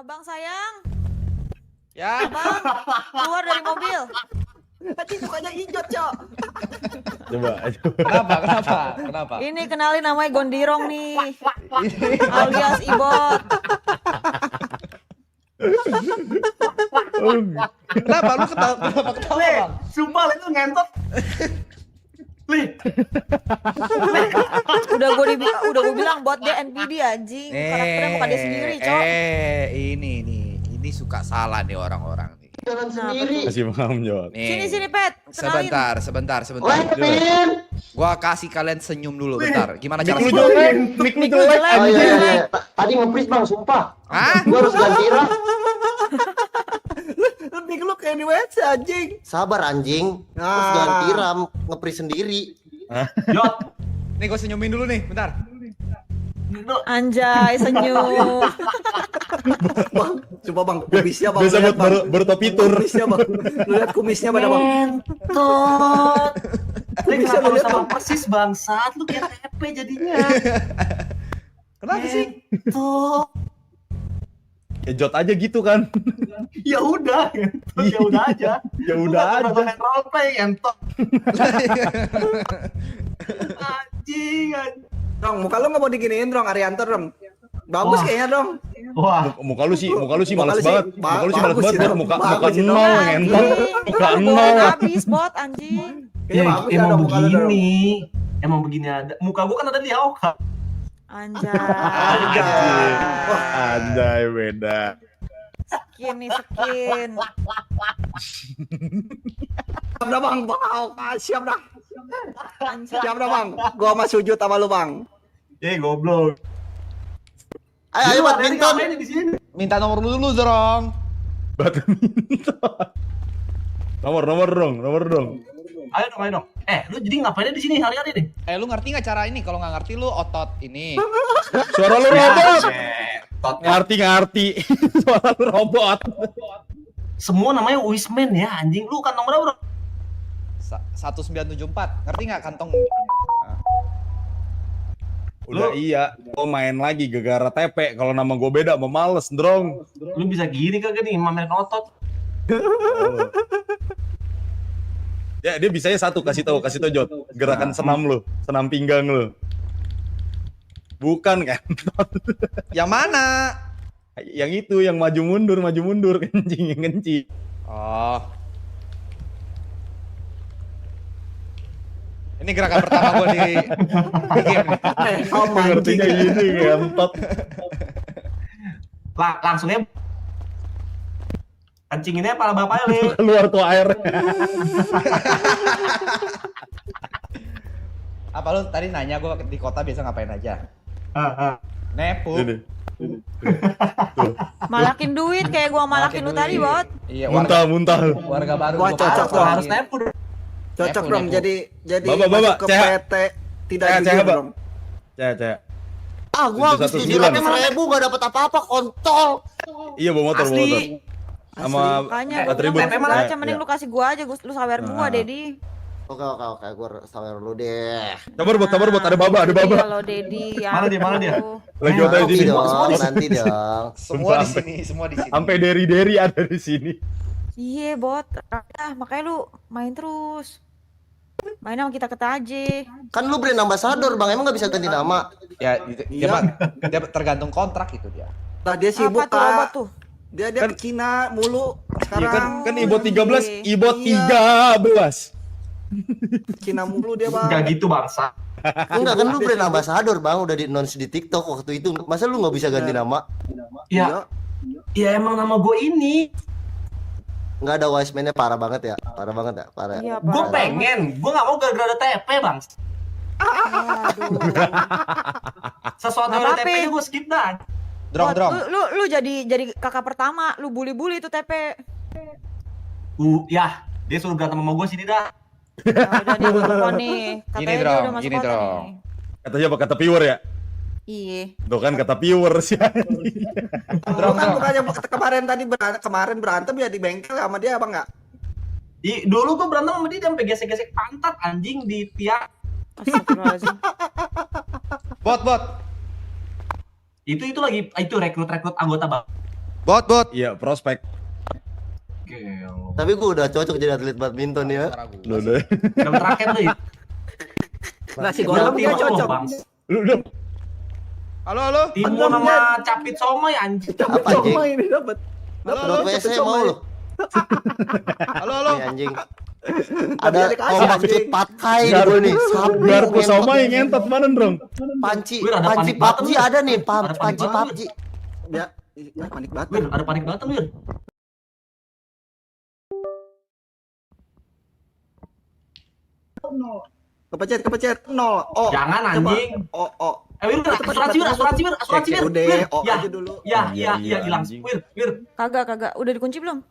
Abang sayang, Ya. abang keluar dari mobil. Tadi mukanya hijau, Cok. Coba. Kenapa? Ini kenalin namanya Gondirong nih, alias Ibot. Kenapa lu ketawa? Kenapa ketawa, Lih, Bang? sumpah itu ngentot. Lih, Udah gue bilang buat dia NPD anjing. Karakternya muka dia sendiri, Cok. Ini suka salah nih orang-orang nih. jalan Nah, sendiri. Masih paham jawab. Nih. Sini Pet, kenalin. Sebentar. Weh, Pin. Gua kasih kalian senyum dulu bentar. Gimana cara Mik lu senyum? jelek, mik lu jelek. jelek. Oh iya. Tadi nge-freeze Bang, sumpah. Hah? Gua harus ganti ram. Lebih lu kayak di WC anjing. Sabar anjing. Harus ganti ram, nge-freeze sendiri. Yot. Nih gua senyumin dulu nih, bentar. Anjay, senyum. Bang, coba Bang, kumisnya Bang. Biasa Lu lihat, buat Bang. bertopitur. Kumisnya Bang. Lu lihat kumisnya pada Bang. Ngentot. Kumisnya lu lihat Bang. persis bangsat, lu kayak TP jadinya. Kenapa sih? Tuh. Ejot aja gitu kan. Ya udah, ya udah aja. Ya udah aja. Main roleplay entot. Anjing. Dong, muka lu nggak mau diginiin dong, Arianto dong. Bagus Wah. kayaknya dong. Wah, Muka lu sih malas Muka lu sih banget. Muka lu sih malas bagus banget. sih, Bor. dong. Muka Bagus sih, dong. nol Anjing, ngentot. Muka lu bohong nol. abis bot anjing. Kayaknya bagus ya emang dong muka lu dong. begini. Emang begini ada. Muka gua kan ada di Aoka. Anjay. Wah, Anjay beda. Skin nih skin. siap dah Bang. Wow, siap dah. Anjay. Siap dah Bang. Gua sama sujud sama lu Bang. Goblok. Ayo badminton. Di sini. Minta nomor dulu dong. Badminton. Nomor dong. Ayo dong. Lu jadi ngapainnya di sini hari-hari nih? Lu ngerti nggak cara ini? Kalau nggak ngerti lu otot ini. Suara lu robot. Tot. Ngerti. Suara lu robot. Semua namanya Wisman ya, anjing. Lu kan nomor berapa? 1974. Ngerti nggak kantong? Udah iya, gua main lagi gegara TP. Kalau nama gua beda, mau males, Drong. Lu bisa gini kagak nih, main otot. Ya, dia bisanya satu, kasih tahu Jot. Gerakan senam lu, senam pinggang lu. Bukan kan? Yang mana? Yang itu, yang maju mundur, kencing, yang kencing. Oh. Ini gerakan pertama gua di game nih. Ngertinya gini, ngentot. Langsungnya kancinginnya pala bapaknya, Le. Keluar tuh air. Apa lu tadi nanya gua di kota biasa ngapain aja? Nepu. Ini. Malakin duit kayak gua malakin lu tadi, bot. Iya, Muntah. warga baru. Wah, gua cocok pasang. dong. Harus nepu. Cocok Nepu, dong nepu. jadi Bapak, masuk ke Cek. PT tidak Cek, jujur Bang. dong. Cek. Ah, gua habis 719. 700.000 gak dapet apa-apa, kontol. Iya, bawa motor. Asli. Sama Makanya Eh, gua bilang TP gua mana? baca, mending lu kasih gua aja, lu sawer gua, Nah. Dedi. Oke, gua sawer lu deh. Sabar bot, ada baba. Kalau Dedi ya. Mana dia? Lagi Eh, otak di Nanti sini. dong, nanti dong. Semua di sini, semua di sini. Sampai deri ada di sini. Iya, bot. Makanya lu main terus. Main sama kita aja. Kan lu brand ambassador, Bang. Emang gak bisa ganti nama? Ya, dia mah dia tergantung kontrak itu dia. Nah, dia sibuk Apa tuh robot Kak. tuh? Dia Kan- ke Cina mulu Iya sekarang. kan Ibot 13, Ibot Iya. 13. Cina mulu dia, Bang. Enggak gitu, bangsa. Enggak, kan lu brand ambassador, Bang. Udah di announce di TikTok waktu itu. Masa lu gak bisa ganti nama? Ya, ya emang nama gue ini. Nggak ada Wiseman-nya, parah banget ya. Parah ya. Iya, Gue parah. pengen. Gue gak mau gara-gara ada TP, bang. Aduh. Sesuatu yang ada Apa-apa. TP gue skip dah. Bot, Drong. Lu jadi kakak pertama, lu bully itu TP. Ya, dia suruh berantem sama gue sini dah. Ya udah dia move on nih. Katanya dia Drong, udah masuk gini, kota Drong. nih. Kata siapa? Kata viewer ya? Iya. Tuh kan kata viewer sih. Lu kan bukannya kemarin berantem ya di bengkel sama dia apa enggak? Dulu gue berantem sama dia sampai gesek-gesek pantat anjing di tiang. Astagfirullahaladzim. Bot. Itu lagi rekrut anggota bang. Bot. Iya, prospek. Oke. Tapi gue udah cocok jadi atlet badminton ya. Udah. Dapat raket tuh. Nasi goreng dia cocok. Lu udah. Halo. Timo nama Capit Somai anjing. Apa anjing? Ini dapat. Dot WC mau lu. Halo. Nih anjing. Ada Ada ombak cut patkai gue nih. Sabi Garpu sama yang ngentot mana, Dong? Panci Wih, ada panik PUBG button, ada nih, Ada panik panci button, PUBG. Ya, panik banget. Wir, ada panik button, Wir. Kepencet. No. Oh. Jangan, Coba. anjing. Oh. Wir, asuransi, Wir. Cek udah, oh Ya. aja dulu. Iya, Iya, hilang. anjing. Wir. Kagak. Udah dikunci belum?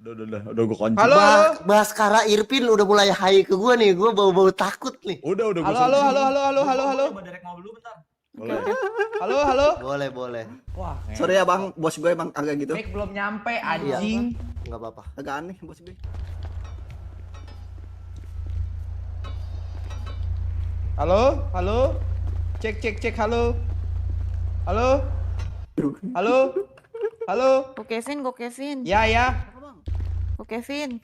Udah gue kunci. Halo. Baskara Irpin udah mulai high ke gua nih, gua bau-bau takut nih. Udah gue Halo. Coba direct mobil dulu bentar. Boleh. Halo. Boleh. Wah, Sorry ya bang, bos gue emang agak gitu. Mic belum nyampe anjing. Enggak apa-apa. Agak aneh bos gue. Halo. Cek. Halo. Go Kevin. Ya. Go Kevin.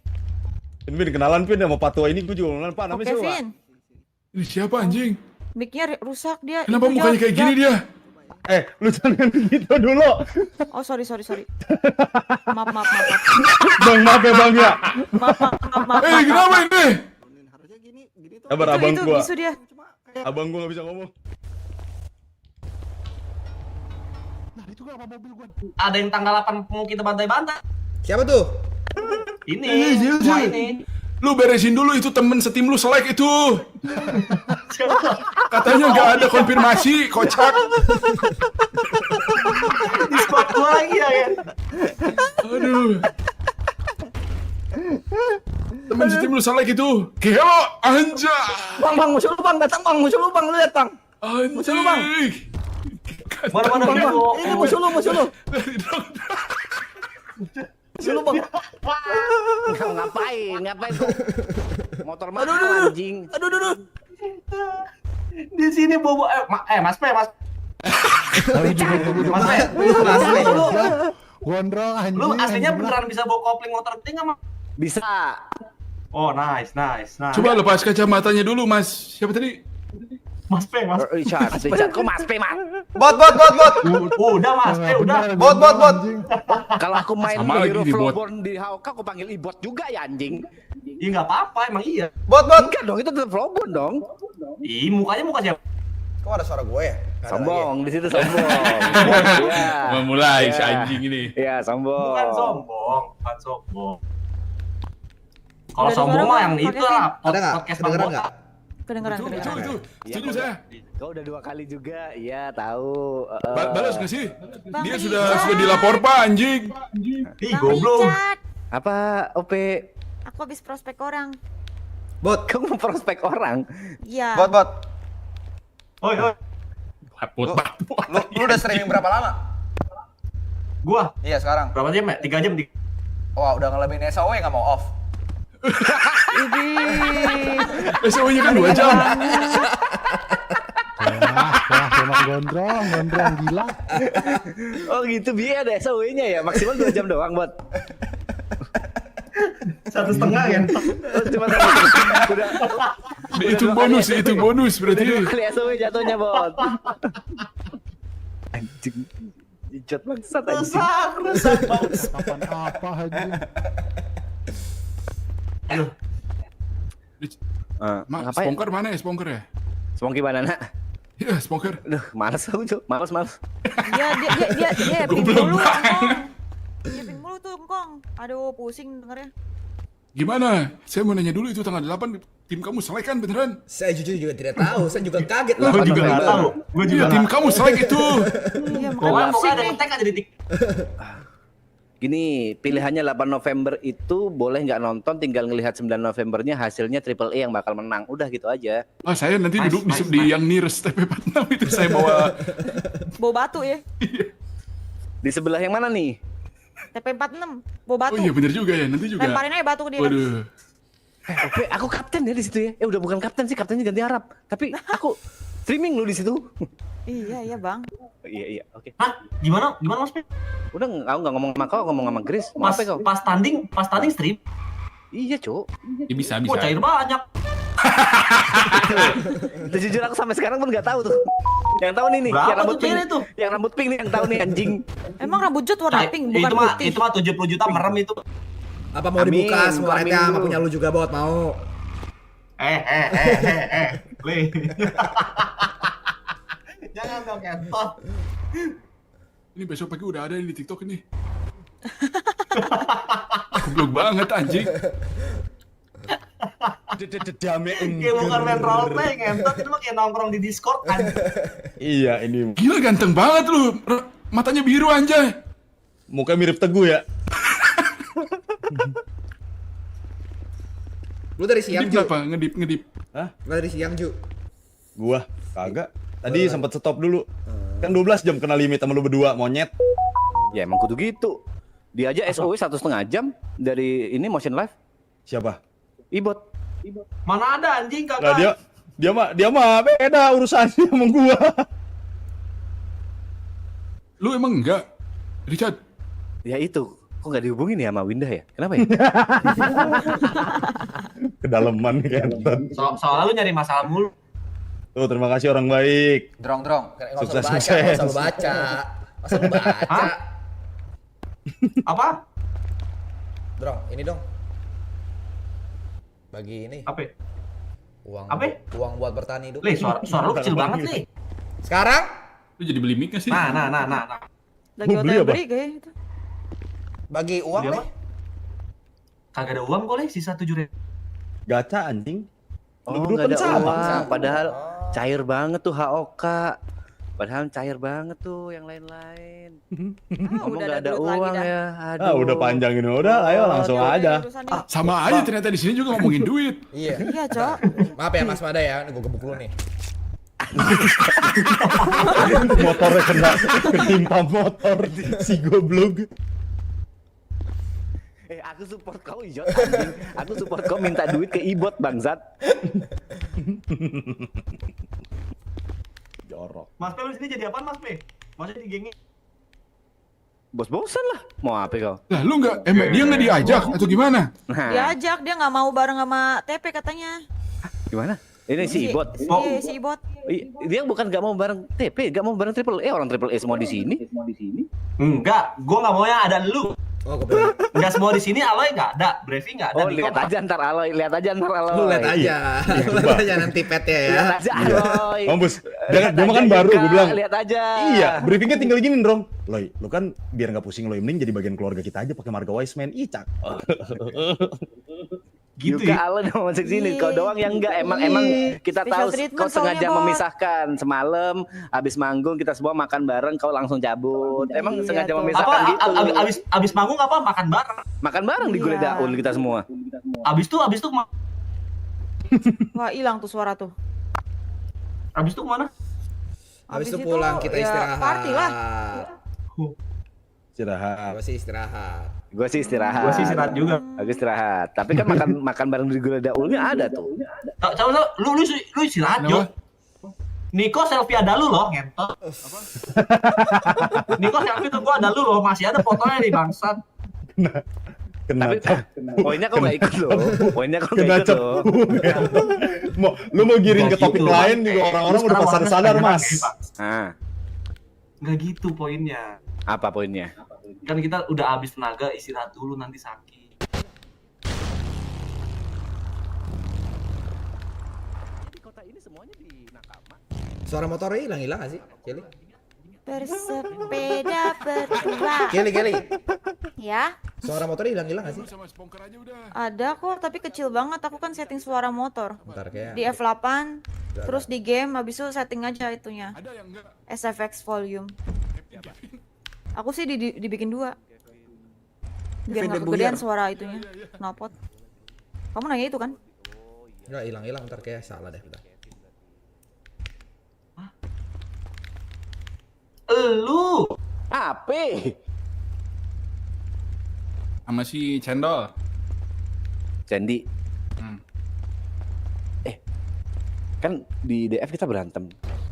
Pin kenalan Pin sama Patua ini gue juga kenalan Pak, Go namanya siapa? Kevin. Ini siapa anjing? Mic-nya rusak dia. Kenapa Itu, mukanya Jod, kayak gini Jod. dia? Lu jangan gitu dulu. Oh, sorry. Maaf. Bang, maaf ya Bang ya. Maaf. Kenapa ini? Harusnya gini tuh. Sabar abang Itu gua. bisu dia. Cuma kayak Abang gua enggak bisa ngomong. Ada yang tanggal 8 mau kita bantai-bantai. Siapa tuh? Ini, Zil. semua ini. Lu beresin dulu itu temen setim lu selek itu. Katanya nggak ada konfirmasi, kocak. Di squad gua lagi ya kan. Aduh. Temen setim lu selek itu. Keo, anja. bang, musuh lu bang, datang bang, musuh lu bang, lu lihat bang. Musuh lu, Bang. Anjing. Mana Bang, Bego? ini musuh lu. Musuh lu bang. Ngapain motor mahal anjing. Aduh. Di sini bobo Mas P. Mas P. Gondrong anjing. Lu aslinya beneran bisa bawa kopling motor gede enggak, Mas? Bisa. Oh, nice. Coba lepas kacamatanya dulu, Mas. Siapa tadi? Mas P. Richard. Kok Mas P, Mas? Bot. Udah, Mas P, udah. Bot. Kalau aku main Sama lagi Hero di bot. Flowborn di HOK aku panggil ibot juga ya anjing. Iya enggak apa-apa, emang iya. Bot. Enggak dong, itu tetap Flowborn dong. Ih, mukanya muka siapa? Kok ada suara gue ya? Nggak ada Sombong, di situ sombong. Iya. Memulai si Iya. anjing ini. Iya, sombong. Bukan sombong. Kalau Udah ada sombong suara, mah Bang? yang Pakai itu Vin. lah. Ada nggak? Podcast Kedengeran Bang nggak? Botak. Kedengeran. Itu. Setuju saya. Kau udah 2 kali juga. Iya, tahu. Balas nggak sih? Bang Dia Richard. sudah dilapor Pak anjing. Ih, Bang goblok. Richard. Apa OP? Aku habis prospek orang. Bot. Kamu mau prospek orang? Iya. Bot. Oi. Lu udah streaming berapa lama? Gua Iya sekarang. berapa jam ya? 3 jam. Wah udah ngelebihin SOW nggak mau off. SOW-nya kan 2 jam. Gondrong gila. Oh gitu, biar ada SOW-nya ya, maksimal 2 jam doang, Bot. 1,5 kan? Oh, cuma udah Itu bonus berarti. 2 kali SOW jatuhnya, Bot. Anjing. Ijat bangsat anjing. Rusak banget. Apa anjing? Ngapain? Spongker mana ya, Spongker ya? Semongki banana. Iya, Spongker. Duh, males aku, Cuk. Males. Dia ping mulu, Engkong. Dia ping mulu tuh, Engkong. Aduh, pusing dengernya. Gimana? Saya mau nanya dulu itu tanggal 8 tim kamu selek kan beneran? Saya jujur juga tidak tahu. Saya juga kaget Lah, Gua juga nggak tahu. Gua juga Iya, tim kamu selek itu. Iya, Pokoknya makanya pusing ada nih. ngetek aja di tik. Gini, pilihannya 8 November itu boleh nggak nonton, tinggal ngelihat 9 Novembernya hasilnya Triple E yang bakal menang. Udah gitu aja. Ah, saya nanti Nice, duduk nice, di nice. yang nearest TP46 itu saya bawa. Bawa batu ya. Di sebelah yang mana nih? TP46, bawa batu. Oh iya bener juga ya, nanti juga. Lemparin aja batu ke dia. Waduh. Oke, aku kapten ya di situ ya. Udah bukan kapten sih, kaptennya ganti Arab. Tapi aku streaming lu di situ. Iya, Bang. Iya, oke. Hah? Gimana Mas Pe? Udah nggak ngomong sama kau, ngomong sama Chris. Mau apa kau? Pas tanding stream. Iya, Cuk. Ya, bisa. Wah, cair banyak. Jujur aku sampai sekarang pun nggak tahu tuh. Yang tahu nih, Berapa yang rambut tuh pink cairnya tuh? Yang rambut pink nih yang tahu nih anjing. Emang rambut Jod warna pink bukan putih. Itu mah 70 juta merem itu. Apa mau Amin, dibuka semua amin rednya sama dulu. punya lu juga bot mau? Le. Jangan dong kentot. Ini besok pagi udah ada di TikTok ini. Goblok banget anjing. Kayak bukan main roleplay ngentot, itu mah kayak nongkrong di Discord kan. Iya, ini Gila ganteng banget lu. Matanya biru anjay. muka mirip Teguh ya. Lu dari siang Ngedip Ju? apa? Ngedip. Lu dari siang Ju? Gua kagak. Tadi sempat stop dulu. Kan 12 jam kena limit sama lu berdua, monyet. Ya emang kudu gitu. Dia aja SOW 1,5 jam dari ini motion live. Siapa? Ibot. Mana ada anjing Lah kagak. dia mah beda urusannya sama gua. Lu emang enggak? Richard. Ya itu. Kok nggak dihubungin ya sama Windah ya? Kenapa ya? Kedalaman kentot. Soalnya lu nyari masalah mulu. Tuh, terima kasih orang baik. Drong. Nggak Sukses, usah lu baca, sukses. nggak usah lu baca. Masa lu baca? Hah? Apa? Drong, ini dong. Bagi ini Apa? uang Apa? uang buat bertani hidup. Le, suara lu kecil banget, Le. Sekarang Lu jadi beli mic gak sih? Nah. Lagi Mau beli OTW apa? beri kayak gitu. bagi uang Dia nih. mah kagak ada uang kok, Le, sisa 7.000. Gacha anjing. Lu Oh, berdua nggak kan ada sama. uang. Padahal cair banget tuh HOK. Padahal cair banget tuh yang lain-lain. Kamu Udah nggak ada duit lagi uang dah. ya. Aduh. Ah, udah panjang ini. Udah, ayo langsung Udah, aja. urusannya. Sama aja ternyata di sini juga ngomongin duit. Iya. Iya, Cok. Maaf ya Mas Mada ya, ini gua gebuk lu nih. Motornya kena ketimpa motor si goblok. Aku support kau Ijot anjing. Aku support kau minta duit ke Ibot bangsat. Jorok. Mas Pe, lu sini jadi apaan, Mas Pe? Maksudnya di gengnya? Bos-bosan lah. Mau apa kau? Lah lu enggak, dia nggak diajak atau gimana? Nah, Diajak dia nggak mau bareng sama TP katanya. gimana? Ini si Ibot. Iya, si Ibot. Dia bukan nggak mau bareng TP, nggak mau bareng Triple E. Orang Triple E semua di sini. Enggak, gua nggak mau yang ada lu. Oh, goblok. Enggak semua di sini, Aloy nggak ada, Brevi nggak ada. Oh, Niko lihat nggak aja ntar Aloy, lihat aja ntar Aloy. Lu lihat aja. Lu lihat aja nanti petnya ya. Lihat aja Aloy. Mampus. Lihat Dia makan aja, baru, Yuka. gue bilang. Lihat aja. Iya, briefingnya tinggal gini, Dong. Loy, lu kan biar nggak pusing Loy, mending jadi bagian keluarga kita aja pakai marga wise man. Icak. Gitu Yuka ya. Aloy udah masuk sini, kau doang yang enggak. Emang kita Special tahu treatment kau sengaja soalnya, Bot. memisahkan. Semalam habis manggung kita semua makan bareng, kau langsung cabut. Emang Iya, sengaja tuh. memisahkan Apa gitu. abis manggung apa makan bareng? Makan bareng di Gulai Iya. Daun kita semua. Abis tuh Wah, hilang tuh suara tuh. abis tuh kemana? Habis itu Habis itu, pulang kita ya, istirahat. party lah. Istirahat. Gua sih istirahat. Gue sih istirahat. Gua sih istirahat juga. Aku istirahat. Tapi kan makan bareng di Gulai Daunnya ada tuh. Tahu lu istirahat, Jo. Kenapa? Niko selfie ada lu loh, ngentot. Niko selfie tuh gua ada lu loh, masih ada fotonya nih bangsat. Kena Tapi cap. poinnya kok nggak ikut loh. Poinnya kok Kena nggak ikut cap. loh. Lu mau giring ke Nggak topik gitu, lain Bang. juga orang-orang Lu udah sekarang sadar-sadar, orangnya Mas. sekarang Bang. Ah, Nggak gitu poinnya. apa poinnya? Kan kita udah habis tenaga, istirahat dulu nanti sakit. Di kota ini semuanya di Nakama. Suara motornya hilang nggak sih? Kili. Bersepeda berdua. Kili. Ya, Suara motornya hilang nggak sih? Sama spongker aja udah. ada kok tapi kecil banget. Aku kan setting suara motor. Bentar kayak. Di F8, terus di game habis itu setting aja itunya. Ada yang enggak. SFX volume. Aku sih dibikin 2. Biar nggak Debu kegedean Buyar. suara itunya. Knalpot. Kamu nanya itu kan? Enggak hilang, ntar kayak salah deh. Bentar. Lu Apa? Sama si Cendol. Candi. Hmm. Kan di DF kita berantem.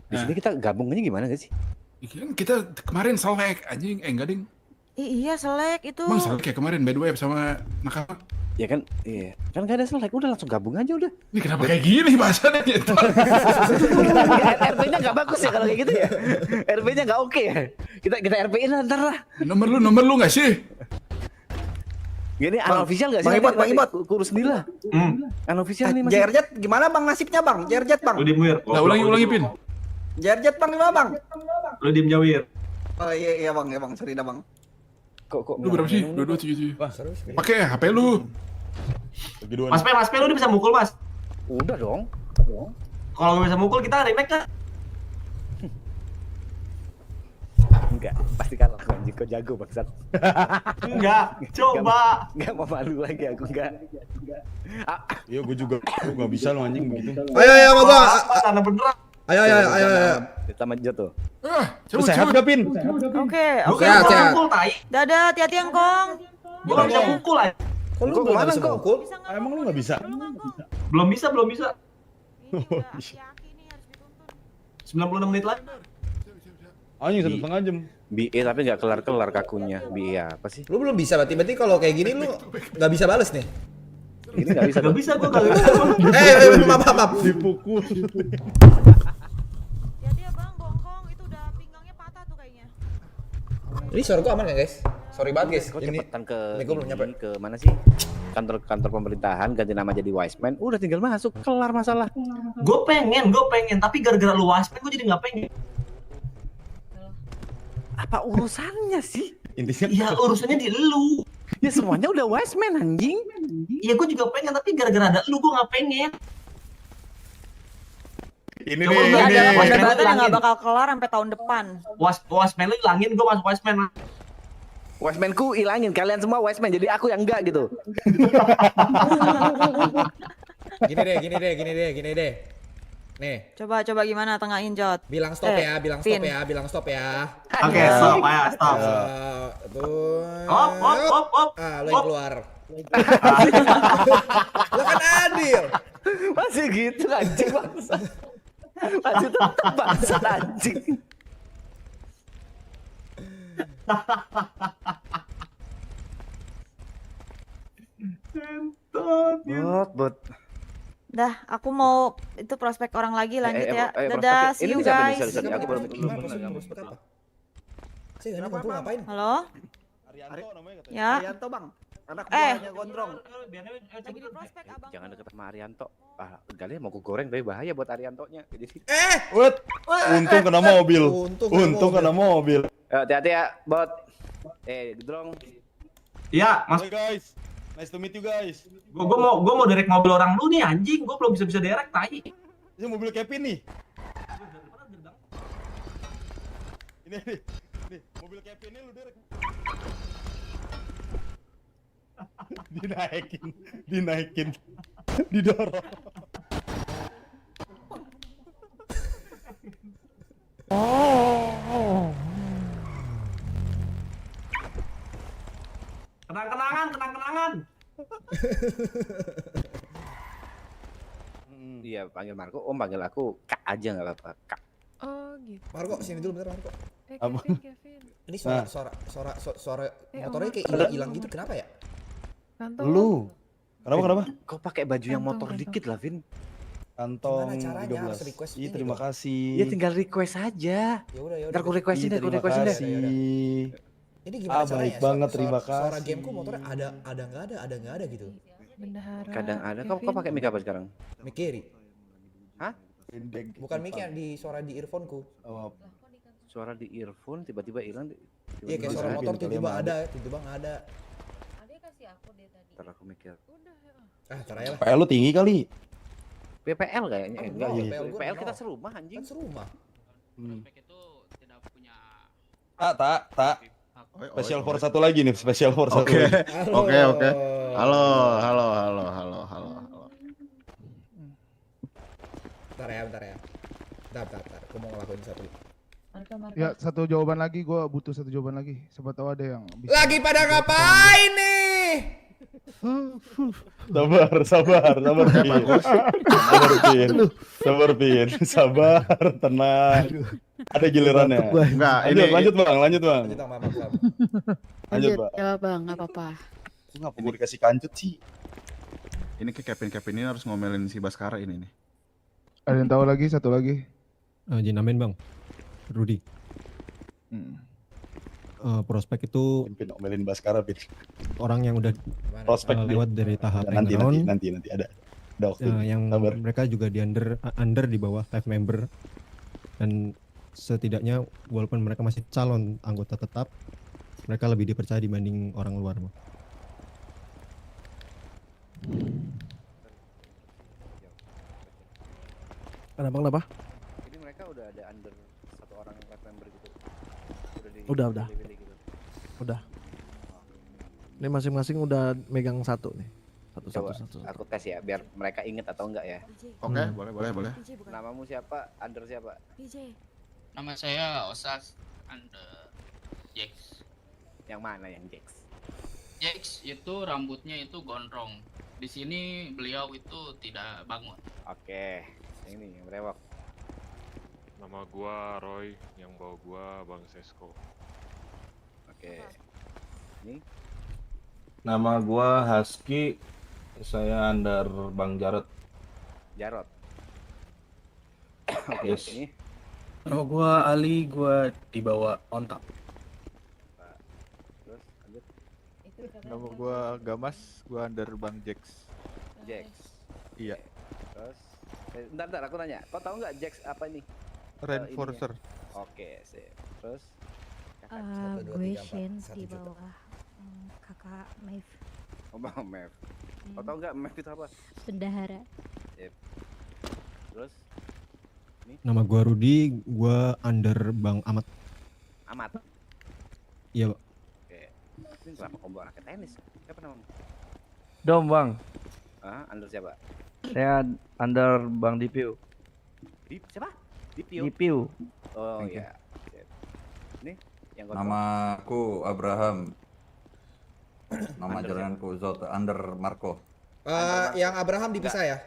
Di Nah. sini kita gabung aja gimana gak sih? Kan kita kemarin selek anjing. Enggak ding. Iya selek itu. Bang selek ya kemarin by the way sama Nakama. Ya kan, iya. Kan gak ada selek, udah langsung gabung aja udah. Ini kenapa kayak gini bahasannya? RP-nya gak bagus ya kalau kayak gitu ya. RP-nya gak oke ya. Kita RP-in ntar lah. Nomor lu nggak sih? Gini unofficial gak sih? Bang Ibot. Kurus sendiri lah. Unofficial nih Mas. Jerjet gimana Bang nasibnya Bang? Jerjet Bang. Lu diem Wir. Nah, ulangi Pin. Jerjet Bang gimana Bang? Lu diem Jawir. Oh iya Bang, ya Bang, sorry dah Bang. Kok Lu berapa sih? 2277. Wah, serius. Pakai HP lu. Bagi dua Mas nih. P lu udah bisa mukul Mas. udah dong. Kalau nggak bisa mukul kita remake kan? Enggak, pasti kalah anjing kok jago bangsat. Enggak, coba. Enggak mau malu lagi aku enggak. Iya, gue juga gak bisa lo anjing begitu. Ayo sama gua. Tanah beneran. Ayo. Kita manjat tuh. Lu sehat gak, Pin? Oke, Lu oke. kan Sehat. bisa mukul tai. Dadah, hati-hati yang Kong. Gua nggak bisa mukul aja. Kok lu Kok gak kemana, bisa Kong? mukul? Bisa nggak, Emang lu Kong? gak bisa? Dulu nggak, Kong? Belum bisa. Ini nggak aki-aki nih, harus dituntun. 96 menit lagi. Anjing 1,5 jam. BE tapi enggak kelar-kelar kakunya. BE apa sih? Lu belum bisa berarti kalau kayak gini lu nggak bisa bales nih. Ini enggak bisa. Gak bisa gua kagak bisa. Maaf. Dipukul. Hati-hati ya Bang, bongkong. Itu udah pinggangnya patah tuh kayaknya. Ini suara gua aman ya guys? Sorry banget guys. Kok cepetan ke ini gua belum nyampe. ke mana sih? Kantor pemerintahan ganti nama jadi Wiseman. Udah tinggal masuk, kelar masalah. Gue pengen, tapi gara-gara lu waspek gue jadi nggak pengen. Apa urusannya sih? Intinya Ya urusannya di lu. Ya semuanya udah Wiseman anjing. Iya gue juga pengen, tapi gara-gara ada lu gue nggak pengen. ini Coba nih, nggak ini ada nih. Wiseman. Perdebatan yang nggak bakal kelar sampai tahun depan. Waspek lu hilangin, gue masuk waspek. Wisemanku ilangin, kalian semua Wiseman jadi aku yang enggak gitu. Gini deh. Nih, Coba gimana tengahin Jot? bilang stop ya, bilang Pin. stop ya. Oke, stop ya, stop. Tuh. Op. Lo yang keluar. Lo kan adil. Masih gitu anjing bangsa. Masih tetap bangsa anjing. Bot. Dah, aku mau itu prospek orang lagi lanjut ya. Dadah, see you Ini siapa nih? guys. Sorry, aku baru Prospek apa? Sih, ini ngumpul ngapain? Halo? Arianto namanya katanya. Ya. Arianto bang, anak Eh. buahnya gondrong. Lagi di prospek abang. Jangan deket sama Arianto. Ah, kali mau ku goreng tapi bahaya buat Ariantonya. Jadi sih. What? Untung kena mobil. Untung kena kena mobil. Hati-hati ya, bot. Gedrong. Iya, mas. Hey guys. Nice to meet you guys. Gue mau derek mobil orang lu nih anjing. Gue belum bisa derek tai. Ini mobil Kevin nih. Ini nih. Nih, mobil Kevin ini lu derek. Dinaikin. Didorong. Kenang-kenangan. Iya, panggil Marco. Om panggil aku Kak aja enggak apa-apa. Kak. Oh gitu. Marco, sini dulu bentar Marco. Apa? Kevin. Ini Nah. suara motornya Omar. kayak hilang gitu, kenapa ya? Kantong. Lu. Kenapa? Kok pakai baju yang Kantong, motor kantong. dikit lah, Vin? Gimana Kantong caranya? Harus 13. request Iya, ini terima dong. kasih. Ya tinggal request aja. Ya udah. Ntar aku requestin deh, aku Terima requestin deh. kasih. Ini gimana caranya? baik banget, terima Suara kasih. gameku motornya ada nggak ada gitu. Bendahara. Kadang ada. Kok Kevin. pakai mic apa sekarang? Mic kiri. Hah? Bukan mic yang di suara di earphoneku. Oh, Suara di earphone tiba-tiba hilang. Iya kayak suara motor tiba-tiba ada, tiba-tiba nggak ada. Ntar aku mikir. Ah, ntar aja lah. PL lu tinggi kali. PPL kayaknya. Oh, Enggak, no, iya. PPL gua PPL no. kita serumah anjing. Kan serumah. Tak. Special for satu lagi nih, special for satu. Oke. Halo. Bentar ya. Bentar. Aku mau ngelakuin satu. Ya, satu jawaban lagi, gue butuh satu jawaban lagi. Siapa tahu ada yang bisa. Lagi pada ngapain nih? Sabar, Pin. Sabar, tenang. Ada gilirannya. Enggak, Lanjut bang. Lanjut Bang, maaf. Lanjut bang. Ya bang, nggak apa-apa. Ngapa gue dikasih kancut sih? Ini ke Kevin ini harus ngomelin si Baskara ini nih. Ada yang tahu lagi, satu lagi. Jinamen bang, Rudy. Prospek itu Pimpin omelin Baskara, Pin. orang yang udah Prospek lewat dari tahap nanti round, ada waktu. yang Sabar. mereka juga di under di bawah 5 member, dan setidaknya walaupun mereka masih calon anggota tetap, mereka lebih dipercaya dibanding orang luar bang. Kenapa? Jadi mereka udah ada under satu orang live member gitu. Udah. pilih-pilih gitu. Udah. Ini masing-masing udah megang satu nih. Coba aku tes ya biar mereka inget atau enggak ya. Oke, boleh. Namamu siapa? Under siapa? Nama saya Osas under Jax. Yang mana yang Jax? Jax itu rambutnya itu gondrong. Di sini beliau itu tidak bangun. Oke. Ini yang berewok. Nama gua Roy, yang bawa gua Bang Sesko. Oke. Ini Nama gua Husky. Saya under Bang Jarot. Jarot. Oke, Yes. ini Nama gua Ali, gua dibawa ontak. terus lanjut Nama gua Gamas, gua under Bang Jax. Jax. Iya. Terus bentar aku tanya. Kau tahu nggak Jax apa ini? Reinforcer. Oke, sip. Terus Gue Shen di bawah kakak Maeve. oh Bang Mev. Kau tahu nggak Mev itu apa? Bendahara. Terus Nama gua Rudy, gua under Bang Amat. Amat. Iya pak. Oke. Ini kenapa combo anak tenis? Siapa namamu? Dom bang, Under siapa? saya under Bang Dipiu. Siapa? Dipio. Dipiu. Oh iya. Sip. Ini yang kontrol. Namaku Abraham. Nama jalananku Zot under Marco. Yang Abraham dipisah ya.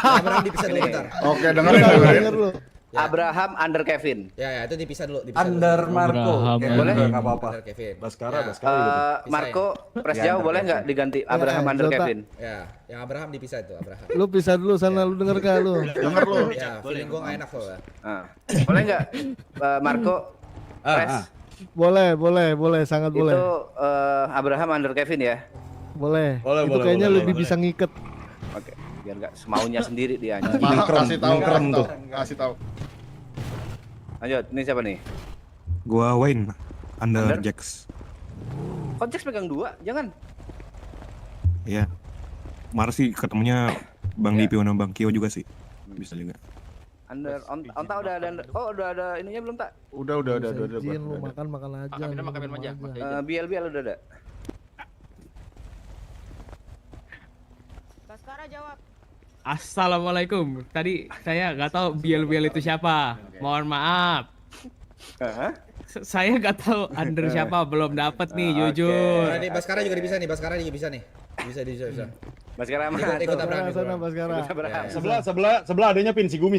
Abraham dipisah dulu bentar. Oke, dengerin. Abraham under Kevin. Ya, itu dipisah dulu. Under Marco. Boleh? Enggak apa-apa. Kevin. Baskara. Marco press jauh boleh nggak diganti Abraham under Kevin? Ya, yang Abraham dipisah itu Abraham. Lu pisah dulu sana, lu denger gak lu? Denger lu. Ya, feeling gua enggak enak loh. Boleh nggak Marco press? Boleh, sangat Itu Abraham under Kevin ya. Boleh. Boleh, Itu boleh, kayaknya boleh, lebih boleh. bisa ngiket. Oke, biar nggak semaunya sendiri dia. anjing. Kasih tahu tuh. Kasih tahu. Lanjut, ini siapa nih? Gua Wayne, Under? Jax. Kok Jax pegang dua? Jangan. Iya. Marsi ketemunya Bang Ya. Dipiu sama Bang Kio juga sih. Bisa juga. Under onta udah ada. Oh, udah ada ininya belum tak? Udah. Izin lu makan aja. Makan aja. BL udah ada. Baskara jawab. Assalamualaikum. Tadi saya nggak tahu biel itu siapa. Mohon maaf. Saya nggak tahu under siapa, belum dapat nih jujur. Ini Baskara juga dipisah nih, Baskara juga bisa nih. Bisa. Baskara mana? Ikut Abraham. Sana Baskara. Sebelah adanya Pin, si Gumi.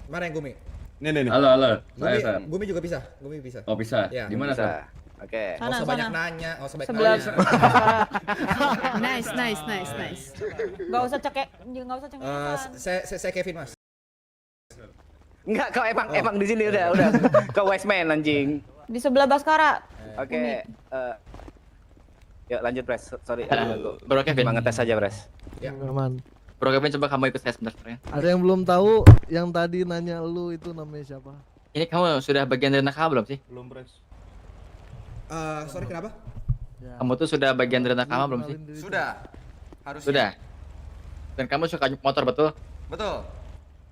Mana yang Gumi? Nih. Halo. Gumi juga bisa. Oh, bisa. Ya. Di mana, Sar? Oke. Nggak usah banyak nanya, Sebelah. Nice. Nggak usah cengengesan. Saya Kevin, Mas. Enggak, kau emang di sini udah kau wise man anjing. Di sebelah Baskara. Oke. Yuk lanjut Pres. Sorry. Bro Kevin. Cuma ngetes aja Pres. Aman. Bro Kevin coba kamu ikut saya sebentar ya. Ada yang belum tahu yang tadi nanya lu itu namanya siapa? Ini kamu sudah bagian dari nakal belum sih? Belum, Pres. Sorry kenapa? Ya. Kamu tuh sudah bagian dari nakal belum sih? Sudah. Harusnya. Sudah. Dan kamu suka motor betul? Betul.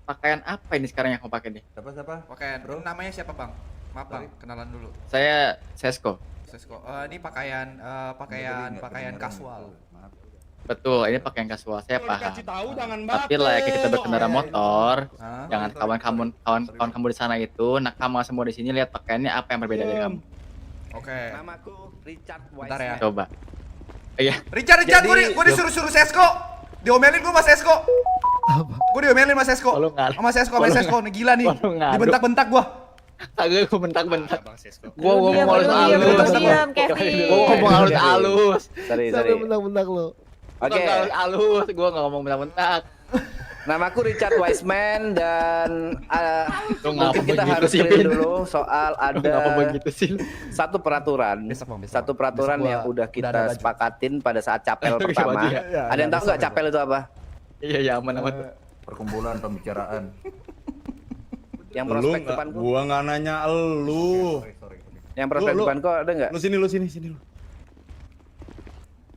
Pakaian apa ini sekarang yang kamu pakai nih? Siapa? Pakaian. Namanya siapa, Bang? Maaf, Bang. Kenalan dulu. Saya Sesko. Ini pakaian kasual. Betul, ini pakaian kasual. Saya paham. tahu jangan Tapi layaknya kita berkendara motor, jangan kawan kamu di sana itu, nakama semua di sini lihat pakaiannya apa yang berbeda dari kamu. Oke. Namaku Richard Wise. Bentar ya. Coba. Iya. Richard, Jadi- gue disuruh Sesko. Diomelin gue sama Sesko. Gue diomelin sama Sesko. Sama Sesko nih gila nih. Dibentak-bentak gua. Agak gue bentak-bentak. Gua ngomong halus. Kevin. Gua ngomong halus. Sorry. bentak-bentak lo. Oke. Halus, gua enggak ngomong bentak-bentak. Namaku Richard Wiseman dan mungkin kita harus clear dulu soal ada satu peraturan yang udah kita sepakatin pada saat capel pertama. Ada yang tahu nggak capel itu apa? Iya aman. Perkumpulan pembicaraan. Yang Lu prospek nggak, depanku. gua nggak nanya elu. Yang prospek Lu- depanku ada nggak? Lu sini lu.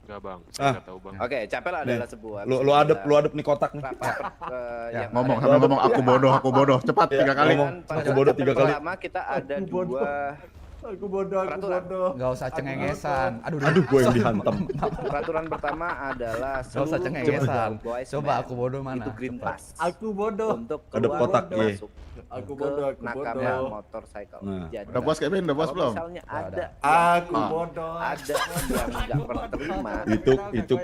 Enggak bang, saya nggak tahu bang. Oke, capel adalah sebuah. Lu adep nih kotak nih. Yang Ngomong ada- sambil ngomong aku bodoh. Cepat Ya, 3 kali. ngomong. Pada Aku bodoh capel 3 kali. Pertama kita ada dua Aku bodoh. Enggak usah cengengesan. Aduh, gua yang dihantam. peraturan pertama adalah Enggak usah seluruh cengengesan. boys Coba men aku bodoh mana? itu green pass Aku bodoh. untuk Ada keluar kotak, iya. masuk Aku ke bodoh. Nakama motorcycle. Nah. Jadi Udah puas Kevin, udah puas kalau belum? misalnya ada Aku bodoh. ada yang nggak pernah terima Itu itu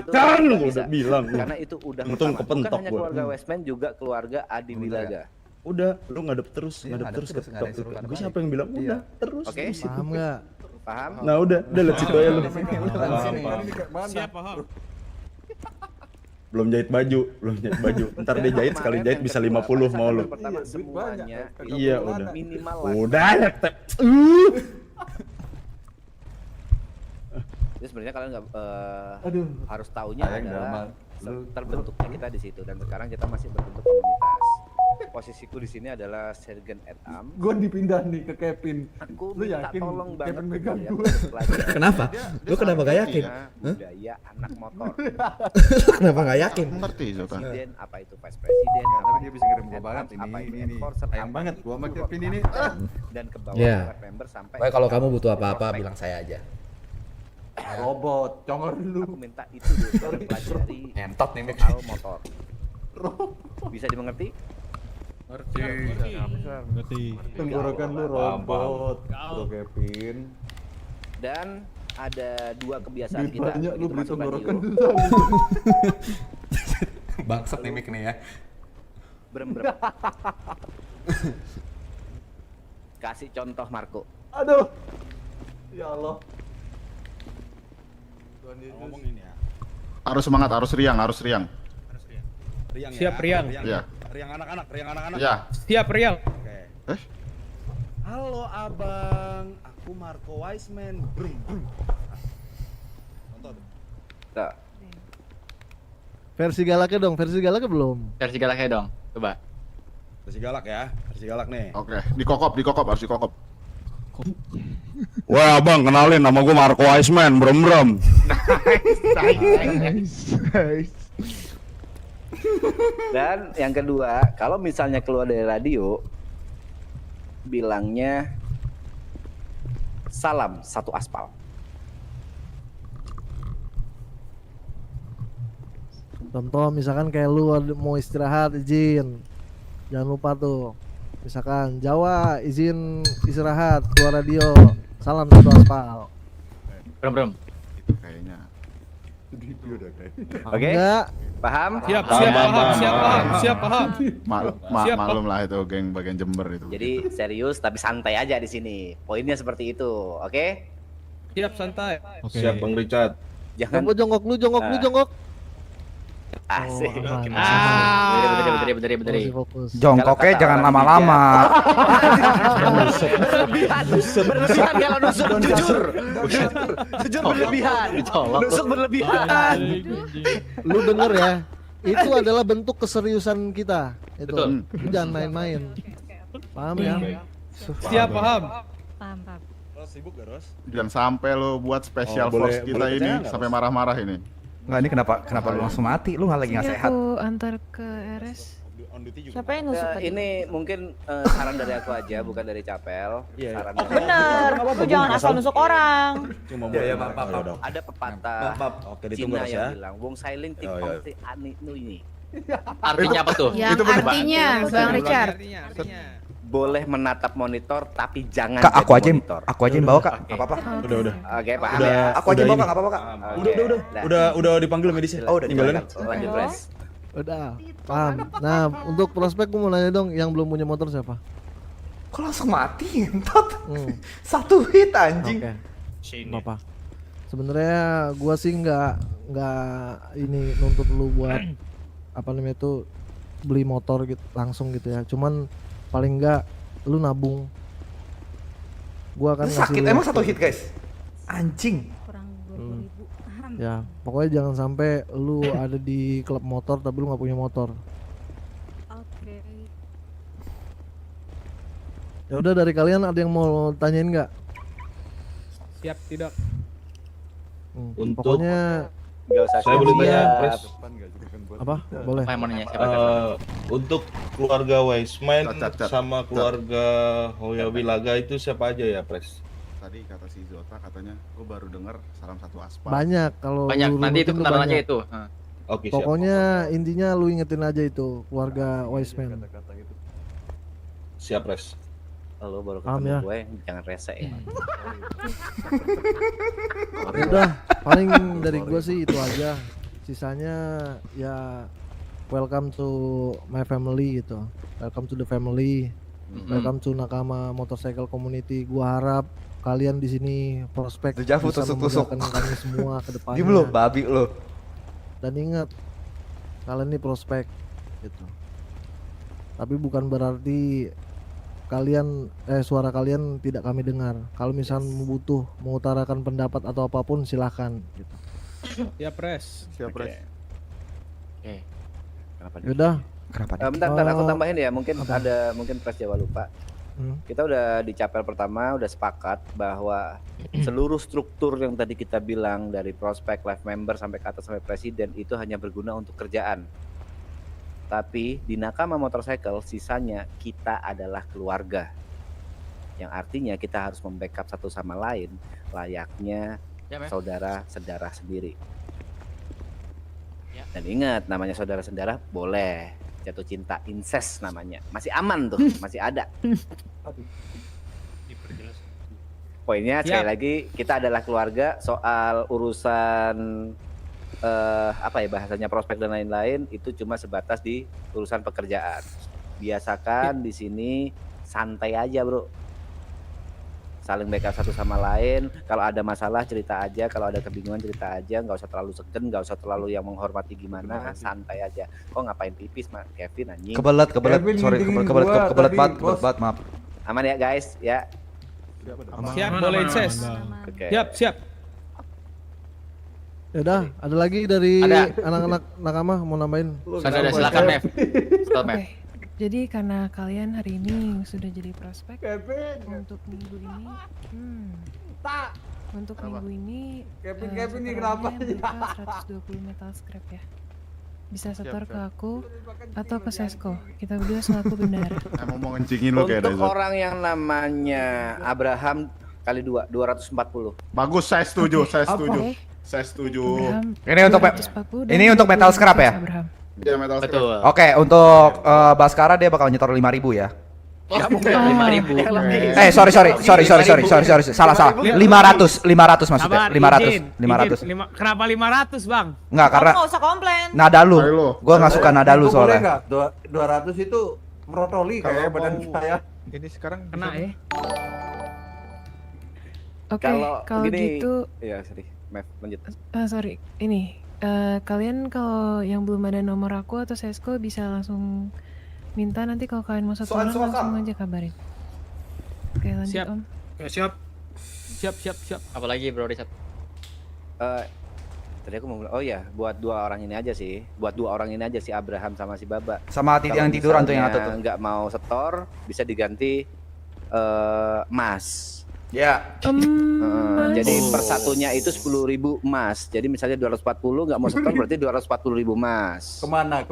kan nggak gua bisa. udah bilang. Karena itu udah Untung pertama. kepentok Bukan hanya gua. keluarga Westman juga keluarga Adi Wilaga. Udah, lu ngadep terus, Iya, ngadep terus, nggak ada yang suruh ngadep Gue balik. siapa yang bilang Iya. udah terus. Oke. terus. Paham nggak? Paham? Nah udah lihat situ aja lu. Siap, paham. Belum jahit baju. Ntar dia jahit sekali Kemarin jahit yang bisa kedua, 50 pada mau saat lu. pertama semuanya Iya udah. minimal Udah ya tep. Jadi sebenarnya kalian nggak harus taunya adalah terbentuknya kita di situ dan sekarang kita masih berbentuk komunitas. Posisiku di sini adalah Sergeant at Arms. Gue dipindah nih ke Kevin. Aku Lu minta yakin tolong banget Kevin ke megang kalian gue? untuk pelajari Kenapa? Lu kenapa gak yakin? budaya anak motor. Kenapa gak yakin? Ngerti Sultan. Presiden, apa itu vice presiden, Tapi apa dia itu bisa ngirim gua at banget arms, apa itu ini. enforcer, Sayang apa banget itu gua sama road Kevin ini. dan ke bawah Iya. para member sampai Pokoknya kalau kamu butuh ke apa-apa prospek. bilang saya aja. Robot, congor dulu. Aku minta itu dulu kalian pelajari Ngentot nih, Mik. soal motor. Bisa dimengerti? Ngerti. Tenggorokan lu robot. Bro Kevin. Dan ada dua kebiasaan Duit kita banyak lu begitu beli masuk tenggorokan radio. susah. Bangsat nih Mik nih ya. Brem. Kasih contoh Marco. Aduh. Ya Allah. Ngomong ini ya. Harus semangat, harus riang. Riang Siap, ya. riang. Iya. Riang anak-anak. Ya. Siap, Rial. Oke. Halo abang, aku Marco Wiseman. Brum. Nonton. Tuh. Versi galaknya belum. Versi galaknya dong. Coba. Versi galak nih. Oke, dikokop, harus dikokop. Wah abang, kenalin nama gue Marco Wiseman, Brum. Nice. Dan yang kedua, kalau misalnya keluar dari radio, bilangnya salam satu aspal. Contoh misalkan kayak lu mau istirahat izin. Jangan lupa tuh. Misalkan Jawa izin istirahat keluar radio. Salam satu aspal. Brum. Itu kayaknya. Oke? Enggak. Paham? Siap, paham. Maklum lah itu geng bagian Jember itu. Jadi serius tapi santai aja di sini. Poinnya seperti itu, oke? Siap, santai. Oke. Siap Bang Richard. Jangan Coba jongkok lu jongkok. asik. Oh, aman. Bener. Masih fokus. Jongkoknya jangan lama-lama. Berlebihan kalau nusuk, jujur berlebihan. Nusuk berlebihan. Lu denger ya. Itu adalah bentuk keseriusan kita. Itu. Betul. Lu jangan main-main. Paham ya? Siap, paham. Ros sibuk gak Ros? Jangan sampai lo buat special Oh, boleh- force kita boleh ini percaya nggak, sampai Bos? marah-marah ini. Enggak, ini kenapa lu langsung mati? Lu lagi nggak sehat. Aku antar ke RS. On duty juga. Siapa yang nusuk tadi? Ini mungkin saran dari aku aja, bukan dari Capel. Iya, Saran Oh dari bener, lu jangan asal nusuk orang. Cuma Iya, mau- maaf. Ya udah. ada pepatah Maaf. Oke, ditunggu Cina Ros yang ya. bilang wong sailing tik Oh, iya. pangti ani nu ini. Artinya apa tuh? Yang artinya, Bang Richard. Artinya. Boleh menatap monitor tapi jangan Kak, aku jadi aja monitor. bawa Kak. Enggak apa-apa. Udah. Oke, paham Udah. ya? Aku aja bawa Kak, enggak apa-apa Kak. Oke. Nah, Udah dipanggil medisnya. Oh, udah Silakan. dipanggil. Lanjut, Res. Udah, paham. Nah, untuk prospek gue mau nanya dong, yang belum punya motor siapa? Kok langsung mati ngentot? Satu hit anjing. Oke. Apa? Sebenarnya gua sih nggak ini nuntut lu buat apa namanya itu beli motor gitu langsung gitu ya. Cuman paling nggak lu nabung. Gua akan Sakit emang satu hit guys. Anjing. Ya, pokoknya jangan sampai lu ada di klub motor tapi lu nggak punya motor. Oke. Ya udah, dari kalian ada yang mau tanyain nggak? Siap, tidak. Pokoknya Saya boleh tanya, Pres? apa? Boleh. Untuk keluarga Wiseman sama keluarga Hoyawi Laga itu siapa aja ya, Pres? Tadi kata si Zota katanya, gue baru dengar salam satu aspal. Banyak kalau Banyak, lu nanti itu runutin tuh kenalan aja banyak. itu. Oke, siap. Pokoknya intinya lu ingetin aja itu keluarga Wiseman. Siap, Pres. Lo baru Paham ketemu ya? gue, jangan rese ya. Ya udah, paling dari gua sih itu aja. Sisanya ya welcome to my family gitu. Welcome to the family. Welcome to Nakama Motorcycle Community. Gua harap kalian di sini prospek Dejavu bisa tusuk-tusuk. memudahkan kami semua ke depannya. Diem lo, babi lo. Dan ingat, kalian ini prospek gitu. Tapi bukan berarti kalian suara kalian tidak kami dengar. Kalau misalnya butuh mengutarakan pendapat atau apapun silahkan gitu. Ya, Pres. Siap, Pres. Oke. Kenapa nih? Yaudah. Kenapa Bentar, aku tambahin ya. Mungkin Pres Jawa lupa. Kita udah di chapel pertama udah sepakat bahwa seluruh struktur yang tadi kita bilang dari prospek, life member sampai ke atas sampai presiden itu hanya berguna untuk kerjaan. Tapi di Nakama Motorcycle sisanya kita adalah keluarga. Yang artinya kita harus membackup satu sama lain layaknya saudara-saudara sendiri. Dan ingat, namanya saudara-saudara boleh jatuh cinta, incest namanya. Masih aman tuh, masih ada. Poinnya sekali lagi, kita adalah keluarga. Soal urusan apa ya bahasanya, prospek dan lain-lain itu cuma sebatas di urusan pekerjaan. Biasakan di sini santai aja, bro. Saling backup satu sama lain. Kalau ada masalah cerita aja, kalau ada kebingungan cerita aja, nggak usah terlalu segen, nggak usah terlalu yang menghormati gimana, santai aja. Kok ngapain pipis, Mas Kevin anjing? Kebelet, sorry, kebelet banget, maaf. Aman ya guys, ya. Siap, boleh incest. Oke. Siap. Ya udah, ada lagi dari anak-anak Nakama mau nambahin? Ada, silakan Mev. Oke. Jadi karena kalian hari ini sudah jadi prospek untuk minggu ini, untuk minggu ini Kevin nih kenapa? mereka 120 metal scrap ya. Bisa setor ke aku atau ke Sesko. Kita berdua selaku bendara. Emang mau ngencingin lo kayak Untuk orang yang namanya Abraham kali 2, 240. Bagus, saya setuju, saya setuju. Oke. Saya setuju. Abraham, Ini untuk metal scrap ya? Abraham. Ya, metal scrap. Betul. Oke, untuk Baskara dia bakal nyetor 5.000 ya. Ya mungkin 5.000. Sorry. Salah. 500 maksudnya. 500. Kenapa 500, Bang? Enggak, karena Nggak usah komplain. nada lu. Gua enggak suka nada lu soalnya. 200 itu merotoli kayak badan saya. Ini sekarang Kena ya. Oke, kalau gini- gitu Ya, sorry. Mev, lanjut. sorry, ini kalian kalau yang belum ada nomor aku atau Sesko bisa langsung minta, nanti kalau kalian mau satu orang langsung aja kabarin. Oke, lanjut Siap. Om. Siap. Apalagi Bro Risat? Tadi aku mau bilang, oh ya, buat dua orang ini aja sih. Buat dua orang ini aja, si Abraham sama si Baba. Sama Kalau yang tiduran tuh yang misalnya atas tuh. nggak mau setor, bisa diganti emas. Ya. Jadi per satunya itu 10.000 emas. Jadi misalnya 240 nggak mau setor berarti 240.000 emas. Kemana?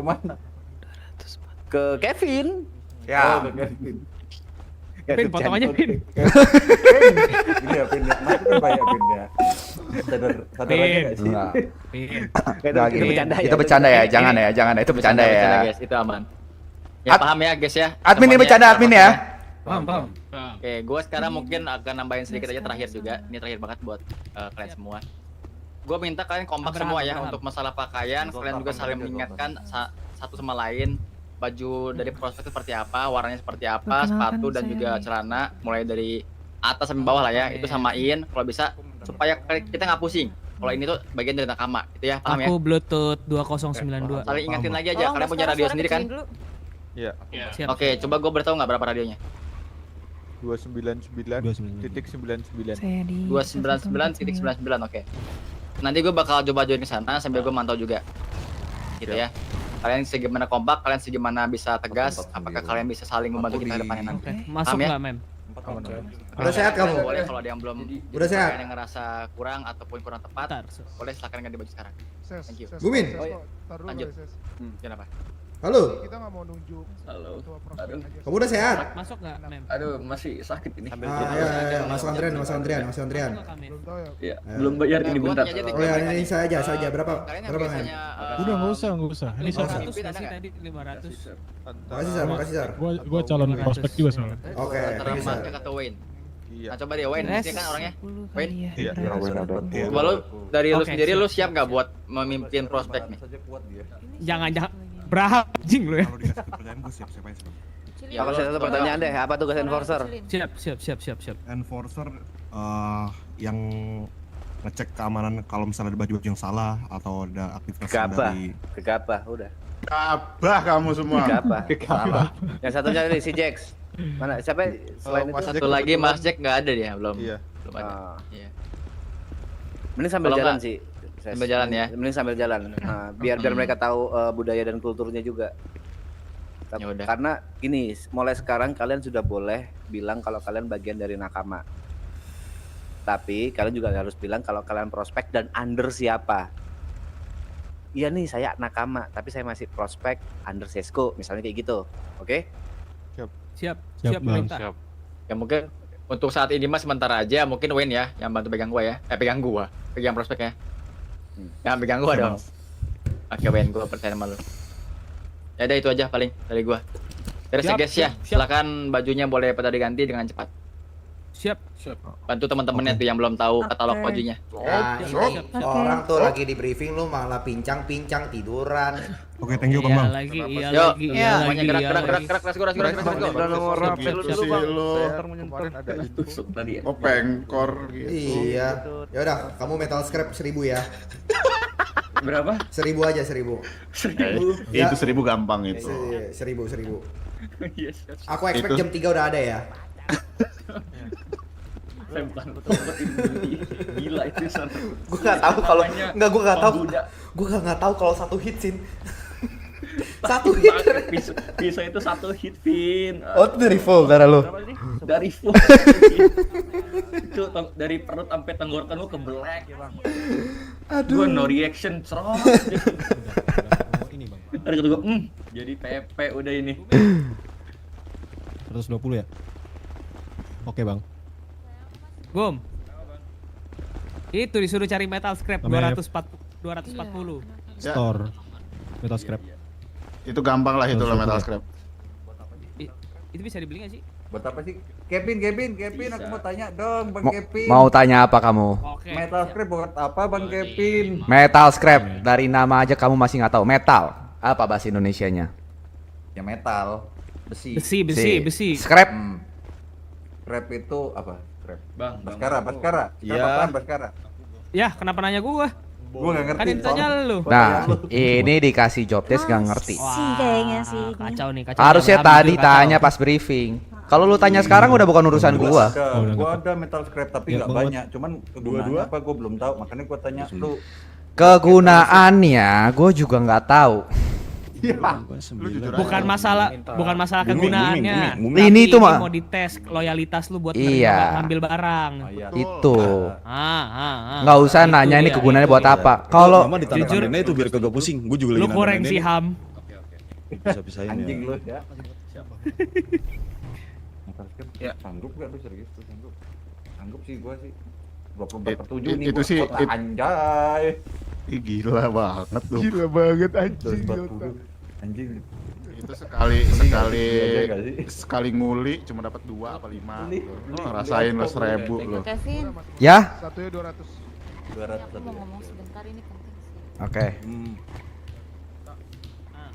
Ke Kevin. Ya. Pin, potongannya Pin. Ini ya Pin ya. Mas kan banyak Pin ya. Sadar aja enggak sih? Enggak. Pin. Itu bercanda ya. Itu bercanda ya, jangan ya. Itu bercanda ya. Guys, itu aman. Ya paham ya guys ya. Admin ini Semuanya bercanda admin ya. Paham. Oke, gue sekarang mungkin akan nambahin sedikit aja terakhir juga. Ini terakhir banget buat kalian semua. Gue minta kalian kompak semua ya untuk masalah pakaian. Kalian juga saling mengingatkan satu sama lain. Baju dari prospek seperti apa, warnanya seperti apa, Perkenalkan sepatu dan saya juga nih. celana mulai dari atas sampai bawah lah ya. Itu samain kalau bisa supaya kita nggak pusing. Kalau ini tuh bagian dari nakama, gitu ya, paham ya? Aku Bluetooth 2092. Saling ingatin lagi aja, Tolong kalian punya Mas, radio suara sendiri kan? kecilin dulu. Iya. Siap. Oke, coba gue beritahu nggak berapa radionya? 299.99. Saya di 299.99, oke. Nanti gue bakal coba join ke sana sambil gue mantau juga. Gitu ya. Kalian segimana kompak, kalian segimana bisa tegas, apakah kalian bisa saling membantu kita ke depannya nanti? Oke, masuk Paham ya? nggak, Mem? Udah sehat kamu? Boleh kalau ada yang belum Udah sehat? kalian yang ngerasa kurang ataupun kurang tepat, boleh silakan ganti baju sekarang. Thank you. Ses, Gumin. tar dulu Lanjut. ya, Ses. Kenapa? Halo, Kita nggak mau nunjuk ketua prospek Aduh. aja. kamu udah sehat? Masuk nggak, Mem? Aduh, masih sakit ini. Ya, masuk antrian. Belum tahu ya. Iya, belum bayar ini bentar. Oh ya, ini saya aja. Berapa? Berapa, Men? Udah nggak usah. Ini saya 500 nggak sih tadi 500? Makasih, Sar. gua calon prospek juga soalnya. Oke, Antara thank you, Sar. Mas atau Wayne. Iya. Nah, coba deh Wayne, Yes. dia kan orangnya. 10 Wayne. kali ya. Iya, berarti. Coba lu dari lu Oke, sendiri siap, lu siap nggak buat memimpin prospek nih? Jangan berapa anjing lu ya. Ya, kalau satu pertanyaan deh, apa tugas enforcer? Siap. Enforcer yang ngecek keamanan kalau misalnya ada baju-baju yang salah atau ada aktivitas Gegabah, udah. Gabah kamu semua. Gegabah. Yang satunya nih si Jax. Mana? Siapa selain itu? Mas Satu Jack lagi kebetulan. Mas Jack nggak ada dia, belum. Iya. Belum ada. Iya. Mending sambil Kalau jalan nggak, sih. sambil jalan ya. Mending sambil jalan. Nah, biar mereka tahu budaya dan kulturnya juga. Ya udah. Karena gini, mulai sekarang kalian sudah boleh bilang kalau kalian bagian dari nakama. Tapi kalian juga harus bilang kalau kalian prospek dan under siapa. Iya nih saya nakama, tapi saya masih prospek under Sesko, misalnya kayak gitu. Oke? Siap, Bang. perintah. Siap. Ya mungkin untuk saat ini mas sementara aja mungkin Wayne ya yang bantu pegang gua ya. Pegang prospek ya. Jangan pegang gua dong. Oke Wayne, gua percaya sama lu. Ya udah itu aja paling dari gua. Terus ya Siap, guys ya, siap. silakan bajunya boleh pada diganti dengan cepat. Siap. Bantu teman-temannya tuh yang belum tahu katalog bajunya. Ya, ini orang tuh lagi di briefing lu malah pincang-pincang tiduran. Oke, thank you, Iya Bang. lagi, iya Yuk, lagi, iya semuanya lagi. gerak, Udah nomor Siap, siap. Kemarin ada info. Oh, pengkor gitu. Iya. Ya udah, kamu metal scrap 1000 ya. Berapa? 1000 aja, 1000. Itu 1000 gampang itu. 1000. Yes. Aku expect Itu- jam 3 udah ada ya. Saya bukan gila itu sana. Gue nggak tahu kalau gue nggak tahu kalau satu hit sin. Satu hit. Bisa itu satu hit Vin. Oh, itu dari full darah lo. Dari full. Itu dari perut sampai tenggorokan lu keblek. Gue no reaction cerot. Ini, Bang. Ada kata gue, jadi PP udah ini. 120 ya? Oke, Bang. Gom. Itu disuruh cari metal scrap Namanya- 240. Store. Metal scrap. Itu gampang lah itu lah metal scrap. Itu bisa dibeli nggak sih? Buat apa sih? Kevin, aku mau tanya dong, Bang Kevin. Mau tanya apa kamu? Oke. Metal scrap buat apa, Bang Kevin? Metal scrap dari nama aja kamu masih nggak tahu. Metal apa bahasa Indonesianya? Ya metal, besi. Besi. Scrap. Scrap itu apa? Scrap. Bang, Baskara. Iya. Apaan Baskara? Ya, kenapa nanya gua? Gua enggak ngerti. Kan itu tanya lu. Nah, ini dikasih job desk nggak ngerti. Kayaknya sih. Kacau nih. Harusnya Alhamdulillah, tadi kacau. tanya pas briefing. Kalau lu tanya sekarang udah bukan urusan gua. Gua ada metal scrap tapi Ya, nggak Bang, banyak. Cuman kegunaannya apa gua belum tahu. Makanya gua tanya lu. Kegunaannya gua juga nggak tahu. Lu jujur aja. Bukan masalah kegunaannya. Ini Tapi tuh mah mau dites loyalitas lu buat Iya. ngambil barang. itu. Ah. Nggak usah nanya ini kegunaannya buat apa. Kalau jujur itu biar kagak pusing. Gue juga lu goreng sih Ham. Bisa-bisain Anjing lu ya. Metal scrap Ya. sanggup gak lu serius tuh sanggup? Sanggup sih gua sih. 24/7 nih itu gua sih, kuat, anjay. Ih, gila banget lu. Gila banget anjing. 240. Anjing. Itu sekali Gak sih? sekali nguli cuma dapat 2 apa 5. Lu ngerasain lu 1000 lu. Kevin, ya, Satunya 200. 200 aku mau ngomong sebentar ini penting sih. oke.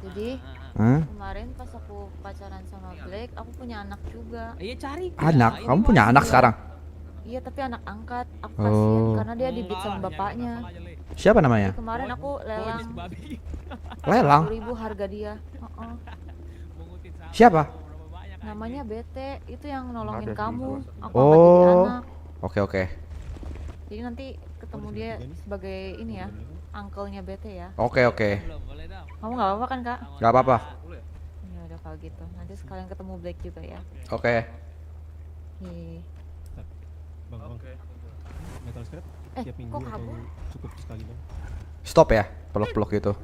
Jadi Hah? kemarin pas aku pacaran sama Black, aku punya anak juga. Iya cari. Anak? Kamu punya anak sekarang? Iya tapi anak angkat. Aku kasihan Oh. karena dia dibit sama bapaknya. Siapa namanya? Jadi kemarin aku lelang. Lelang? 10.000 harga dia. Heeh. Siapa? Namanya Bete, itu yang nolongin Ada sih, kamu. gua. Aku angkat jadi Oh. anak. Oke. Jadi nanti ketemu dia sebagai ini ya, uncle-nya Bete ya. Oke. Kamu nggak apa-apa kan kak? Gak apa-apa. Ya udah kalau gitu. Nanti sekalian ketemu Black juga ya. Oke. Iya. Bang. Metal scrap Eh, tiap minggu kok atau kabur? cukup sekali bang? Stop ya, peluk-peluk gitu.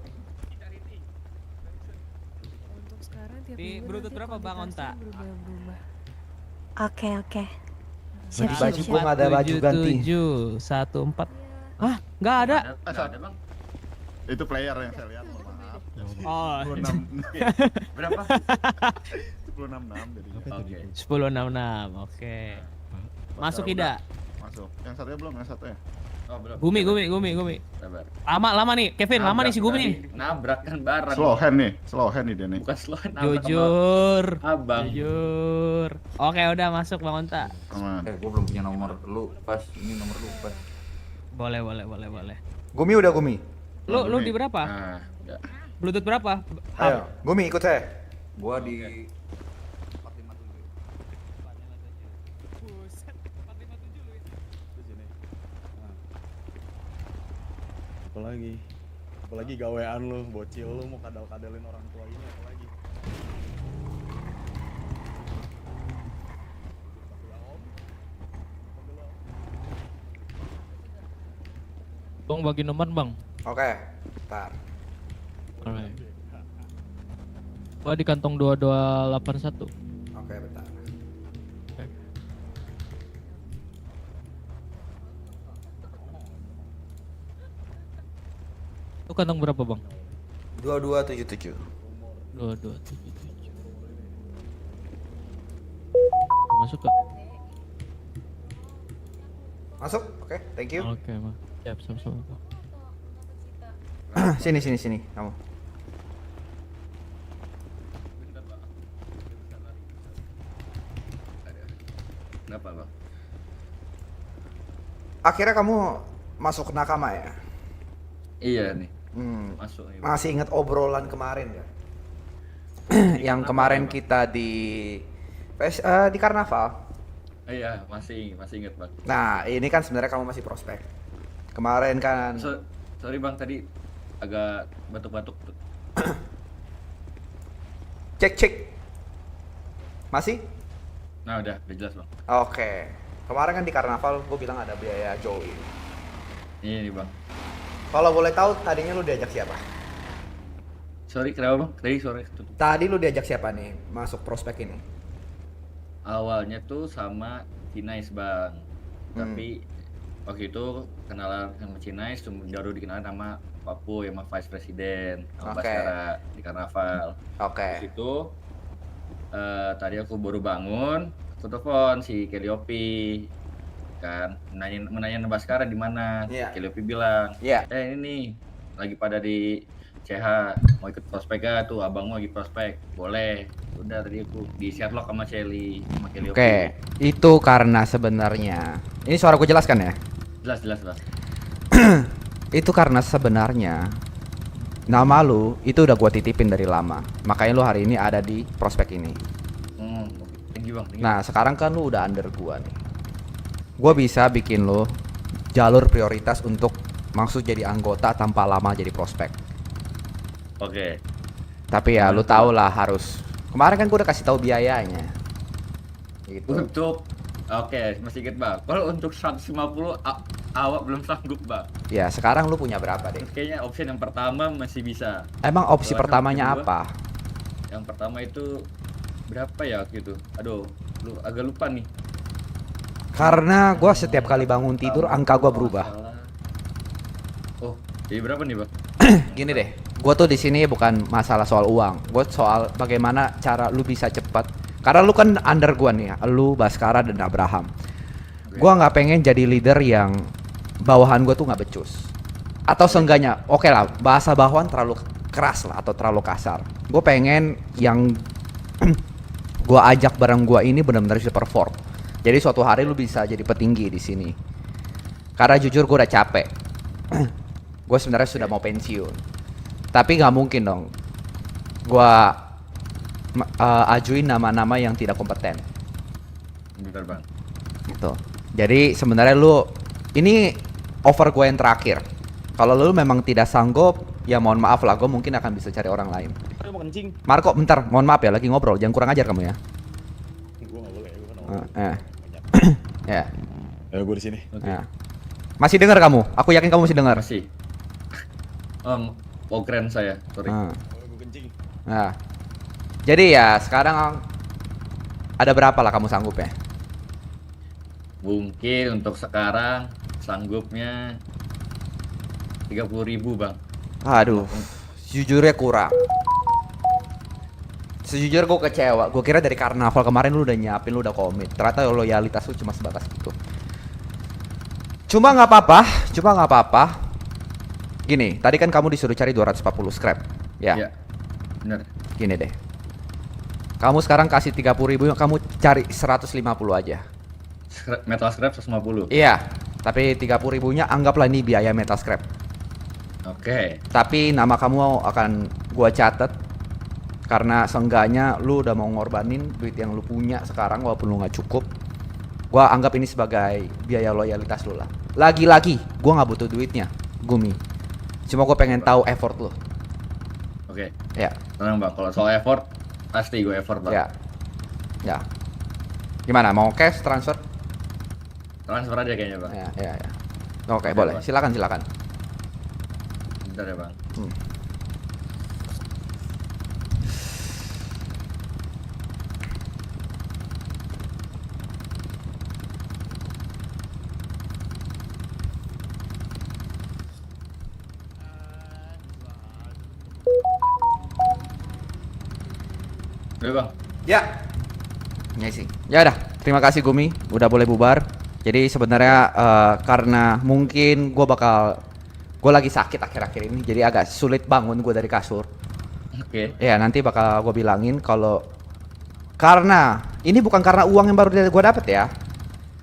Untuk sekarang tiap Di minggu berutut nanti berapa Bang Onta? berubah-berubah. Oke. Baju baju gua nggak ada baju ganti. 714. Ah, nggak ada. Nggak ada, Bang. Itu player yang saya lihat, mohon maaf. Oh. 26. Berapa? 1066 jadi. Oke. 1066. Oke. Masuk tidak? Masuk. Yang satunya belum, yang satunya. Oh, belum. Gumi. Sabar. Lama nih, Kevin, lama nih si Gumi nih. Nabrak kan bareng. Slow hand nih dia nih. Bukan slow hand. nabrak sama Jujur. Abang. Jujur. Oke, udah masuk Bang Onta. Aman. Gua belum punya nomor lu pas. Ini nomor lu pas. Boleh. Gumi udah Gumi. Lu di berapa? Nah, udah. Bluetooth berapa? Ayo, Gumi ikut saya. Gua di apalagi gawean lu, bocil lu mau kadal-kadalin orang tua ini apalagi. Bang bagi nomor Bang. Oke. Bentar. Alright. Gua di kantong 2281. Oke, bentar. Itu kantong berapa Bang? 2277. 2277. Masuk kak? Masuk. Oke, thank you. Oke, Bang. Siap, sama-sama. Sini kamu. Kenapa, Bang? Akhirnya kamu masuk nakama ya? Iya nih. Masuk. nih. Masih ingat obrolan kemarin ya? Yang kemarin kita di karnaval. Iya, masih ingat, Bang. Nah, ini kan sebenarnya kamu masih prospek. Kemarin kan. Sorry Bang, tadi agak batuk-batuk tuh. Cek. Masih? Nah, udah jelas, Bang. Oke. Kemarin kan di karnaval gue bilang ada biaya join. Ini nih, Bang. Kalau boleh tahu tadinya lu diajak siapa? Sorry, kenapa, Bang? Tadi sore tuh. Tadi lu diajak siapa nih masuk prospek ini? Awalnya tuh sama Cinais, Bang. Tapi waktu itu kenalan sama Cinais, baru dikenalin sama Papu yang Vice President sama Baskara di karnaval. Oke. Terus itu tadi aku baru bangun, aku telepon si Keliopi kan, menanyain Baskara di mana. Keliopi bilang, ini nih lagi pada di CH, mau ikut prospek gak tuh, abangmu lagi prospek, boleh. Udah tadi aku di Sherlock sama Celi sama Keliopi. Oke, itu karena sebenarnya ini suara gue jelaskan ya? Jelas Bang. Itu karena sebenarnya nama lu itu udah gue titipin dari lama, makanya lu hari ini ada di prospek ini. Thank you, Bang. Nah sekarang kan lu udah under gua nih, gua bisa bikin lu jalur prioritas untuk maksud jadi anggota tanpa lama jadi prospek. Oke. Tapi ya lu tau lah harus, kemarin kan gua udah kasih tahu biayanya gitu. Untuk masih inget, Bang. Kalau untuk 150 awak belum sanggup, Bang. Ya sekarang lu punya berapa deh? Kayaknya opsi yang pertama masih bisa. Emang opsi Kalau pertamanya yang kedua, apa? Yang pertama itu berapa ya gitu? Aduh, agak lupa nih. Karena gua setiap kali bangun tidur angka gua berubah. Oh, jadi berapa nih, Bang? Gini deh, gua tuh di sini bukan masalah soal uang, gua soal bagaimana cara lu bisa cepat. Karena lu kan under gua nih, lu Baskara dan Abraham. Gua nggak pengen jadi leader yang bawahan gua tuh nggak becus. Atau seenggaknya, oke lah, bahasa bawahan terlalu keras lah atau terlalu kasar. Gue pengen yang gue ajak bareng gue ini benar-benar bisa perform. Jadi suatu hari lu bisa jadi petinggi di sini. Karena jujur gue udah capek. Gue sebenarnya sudah mau pensiun. Tapi nggak mungkin dong. Gue ajuin nama-nama yang tidak kompeten. Bentar bang. Gitu. Jadi sebenarnya lu ini offer gue yang terakhir. Kalau lu memang tidak sanggup, ya mohon maaf lah, gue mungkin akan bisa cari orang lain. Ayo mau kencing. Marco, bentar, mohon maaf ya, lagi ngobrol, jangan kurang ajar kamu ya. Gua nggak boleh, gua Ya. Ayo gua di sini. Ya. Masih dengar kamu? Aku yakin kamu masih dengar. Masih. Pokren saya, sorry. Ah. Gua kencing. Nah. Jadi ya sekarang ada berapa lah kamu sanggup ya? Mungkin untuk sekarang sanggupnya 30.000 bang. Aduh, jujurnya kurang. Sejujurnya gue kecewa. Gue kira dari karnaval kemarin lu udah nyiapin, lu udah komit. Ternyata loyalitas lu cuma sebatas itu. Cuma nggak apa-apa. Gini, tadi kan kamu disuruh cari 240 scrap, ya? Iya, bener. Gini deh. Kamu sekarang kasih 30.000, kamu cari 150 aja. Metal scrap 150. Iya, tapi 30.000-nya anggaplah ini biaya metal scrap. Oke. Tapi nama kamu akan gua catat karena seenggaknya lu udah mau ngorbanin duit yang lu punya sekarang walaupun lu nggak cukup. Gua anggap ini sebagai biaya loyalitas lu lah. Lagi-lagi, gua nggak butuh duitnya, Gumi. Cuma gua pengen tahu effort lu. Oke. Ya. Tenang bang, kalau soal effort pasti gue effort bang. Ya. Ya. Gimana? Mau cash transfer? Transfer aja kayaknya bang. Ya. Oke, boleh. Bang. Silakan. Bentar ya bang. Oke bang. Ya. Ya sih. Ya udah. Terima kasih Gumi. Udah boleh bubar. Jadi sebenarnya karena mungkin gue lagi sakit akhir-akhir ini, jadi agak sulit bangun gue dari kasur. Oke. Ya nanti bakal gue bilangin kalau karena ini bukan karena uang yang baru gue dapet ya.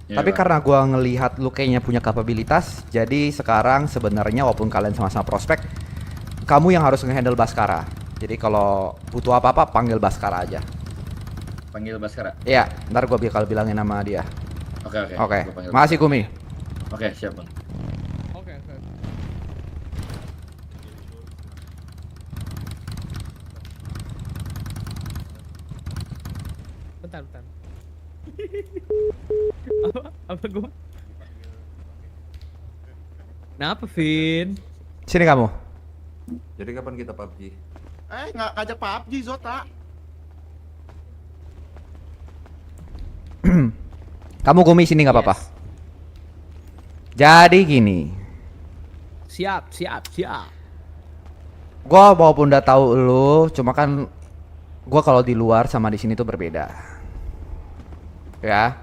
Ya, Tapi Bang. karena gue ngelihat lu kayaknya punya kapabilitas, jadi sekarang sebenarnya walaupun kalian sama-sama prospek, kamu yang harus ngehandle Baskara. Jadi kalau butuh apa-apa panggil Baskara aja. Panggil Baskara. Iya, ntar gue bakal bilangin nama dia. Oke. Oke. Gua panggil Makasih Gumi. Oke, siap bang. Oke. Bentar. Apa gua? Kenapa, Vin? Sini kamu. Jadi kapan kita PUBG? Nggak ngajak PUBG Zota. Kamu Gumi sini nggak apa-apa. Jadi gini, Siap. gua walaupun udah tahu lu, cuma kan gua kalau di luar sama di sini tuh berbeda. Ya.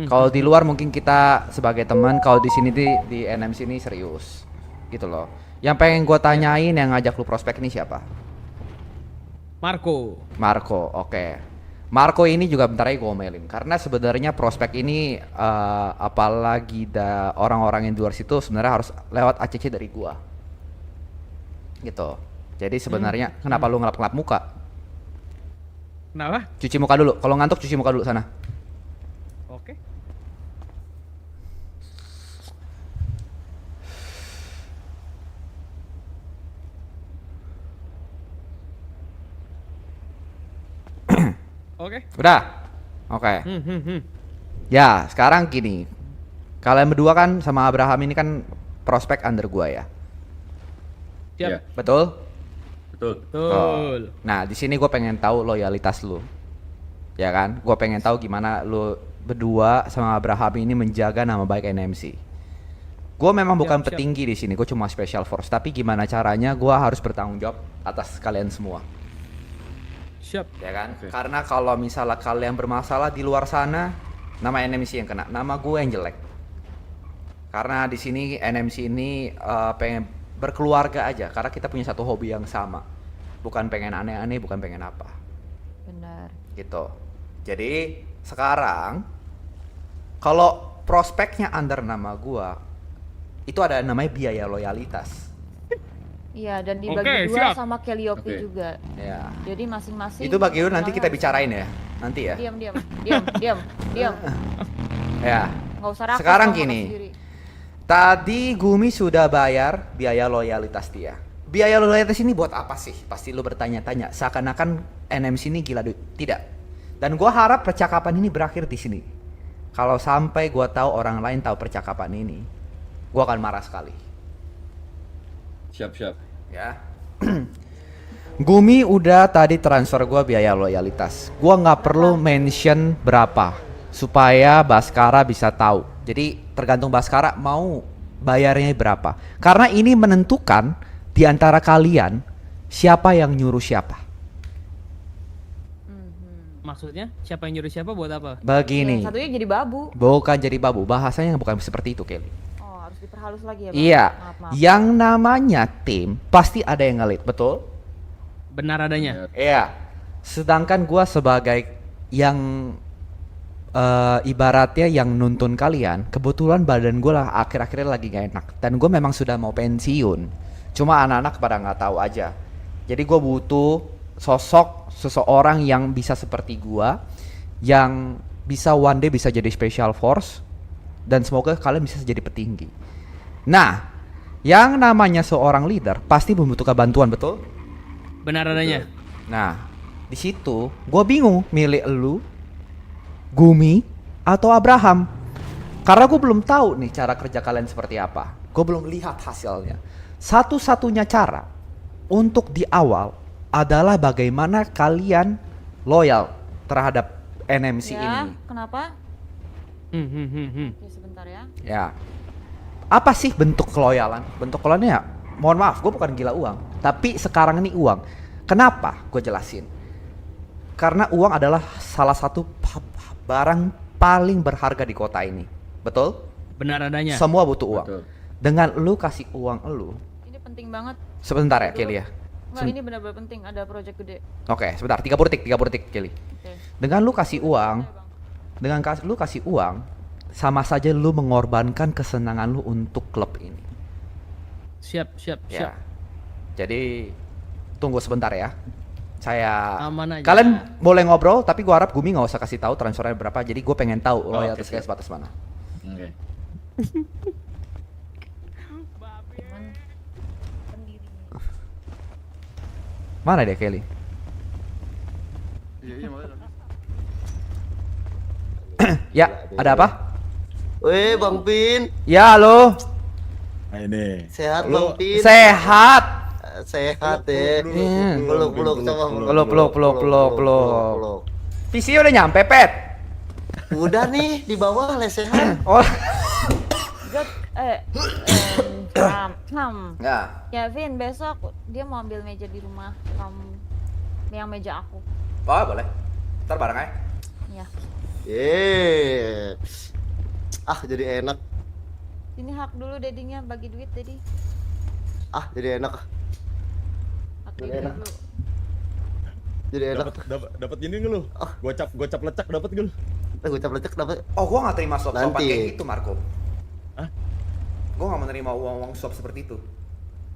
Kalau di luar mungkin kita sebagai teman, kalau di sini di NMC ini serius. Gitu loh. Yang pengen gua tanyain yang ngajak lu prospek ini siapa? Marco, oke. Marco ini juga bentar lagi gue omelin karena sebenarnya prospek ini apalagi orang-orang yang di luar situ sebenarnya harus lewat ACC dari gua gitu. Jadi sebenarnya kenapa lu ngelap-ngelap muka? Kenapa? Cuci muka dulu, kalau ngantuk cuci muka dulu sana. Oke. Oke. Udah? Oke. Ya sekarang gini, kalian berdua kan sama Abraham ini kan prospek under gua ya. Siap. Iya. Betul? Betul. Betul. Nah di sini gue pengen tahu loyalitas lu, ya kan? Gue pengen tahu gimana lu berdua sama Abraham ini menjaga nama baik NMC. Gue memang bukan Siap. petinggi di sini, gue cuma special force. Tapi gimana caranya gue harus bertanggung jawab atas kalian semua. Siap. Ya kan? Karena kalau misalnya kalian bermasalah di luar sana, nama NMC yang kena, nama gue yang jelek. Karena di sini NMC ini pengen berkeluarga aja, karena kita punya satu hobi yang sama. Bukan pengen aneh-aneh, bukan pengen apa. Benar. Gitu. Jadi sekarang kalau prospeknya under nama gua, itu ada namanya biaya loyalitas. Iya, dan dibagi Oke, dua siap. sama Keliopi Oke. juga. Ya. Jadi masing-masing. Itu bagi lu nanti kita harus- bicarain ya, nanti ya. Diam. Ya. Nggak usah rakus Sekarang kalau makan gini. sendiri. Tadi Gumi sudah bayar biaya loyalitas dia. Biaya loyalitas ini buat apa sih? Pasti lu bertanya-tanya. Seakan-akan NMC ini gila duit. Tidak. Dan gua harap percakapan ini berakhir di sini. Kalau sampai gua tahu orang lain tahu percakapan ini, gua akan marah sekali. Siap. Ya. Gumi udah tadi transfer gua biaya loyalitas. Gua nggak perlu mention berapa supaya Baskara bisa tahu. Jadi tergantung Baskara mau bayarnya berapa. Karena ini menentukan di antara kalian siapa yang nyuruh siapa. Maksudnya siapa yang nyuruh siapa buat apa? Begini. Satunya jadi babu. Bukan jadi babu, bahasanya bukan seperti itu, Kelly. Oh, harus diperhalus lagi ya, Bang? Iya, Maaf. yang namanya tim pasti ada yang ngelit, betul? Benar adanya. Iya. Sedangkan gua sebagai yang ibaratnya yang nuntun kalian, kebetulan badan gua lah akhir-akhirnya lagi gak enak dan gue memang sudah mau pensiun. Cuma anak-anak pada nggak tahu aja. Jadi gue butuh sosok seseorang yang bisa seperti gua, yang bisa one day bisa jadi special force dan semoga kalian bisa jadi petinggi. Nah, yang namanya seorang leader pasti membutuhkan bantuan, betul? Benar adanya. Nah, di situ gue bingung milih elu, Gumi, atau Abraham. Karena gue belum tahu nih cara kerja kalian seperti apa. Gue belum lihat hasilnya. Satu-satunya cara untuk di awal adalah bagaimana kalian loyal terhadap NMC Ya, ini. kenapa? Oke, sebentar ya. Ya. Apa sih bentuk keloyalan? Bentuk keloyalannya, mohon maaf, gue bukan gila uang. Tapi sekarang ini uang. Kenapa? Gue jelasin. Karena uang adalah salah satu barang paling berharga di kota ini. Betul? Benar adanya. Semua butuh uang. Betul. Dengan lu kasih uang lu. Ini penting banget. Sebentar ya, Dulu. Kelly ya. Enggak, ini benar-benar penting. Ada project gede. Oke, sebentar. 30 detik, Kelly. Oke. Dengan lu kasih uang, lu kasih uang, sama saja lu mengorbankan kesenangan lu untuk klub ini. Siap. Ya. Jadi tunggu sebentar ya. Saya Aman aja. Kalian boleh ngobrol, tapi gua harap Gumi nggak usah kasih tahu transfernya berapa. Jadi gue pengen tahu loyalitas kalian sebatas mana. Oke. Mana dia Kelly? Iya, Ya, ada apa? Weh, Bang Pin. Ya, halo. Nah ini. Sehat, Lu- Bang Pin. Sehat. Sehat ya. Peluk, coba Peluk. PC udah nyampe, Pet. Udah nih di bawah lesehan. Oh. Jod, Ya. Kevin, besok dia mau ambil meja di rumah kamu. Yang meja aku. Oh, boleh. Ntar bareng aja. Ya. Jadi enak. Ini hak dulu dedinya, bagi duit dedi. Jadi enak. Hak Jadi dedi enak. dulu. Jadi enak. Dapat gini nggak lu? Gocap lecak dapat nggak lu? Gocap lecek dapat. Oh, gua nggak terima suap-suapan Nanti. kayak gitu, Marco. Hah? Gua nggak menerima uang suap seperti itu.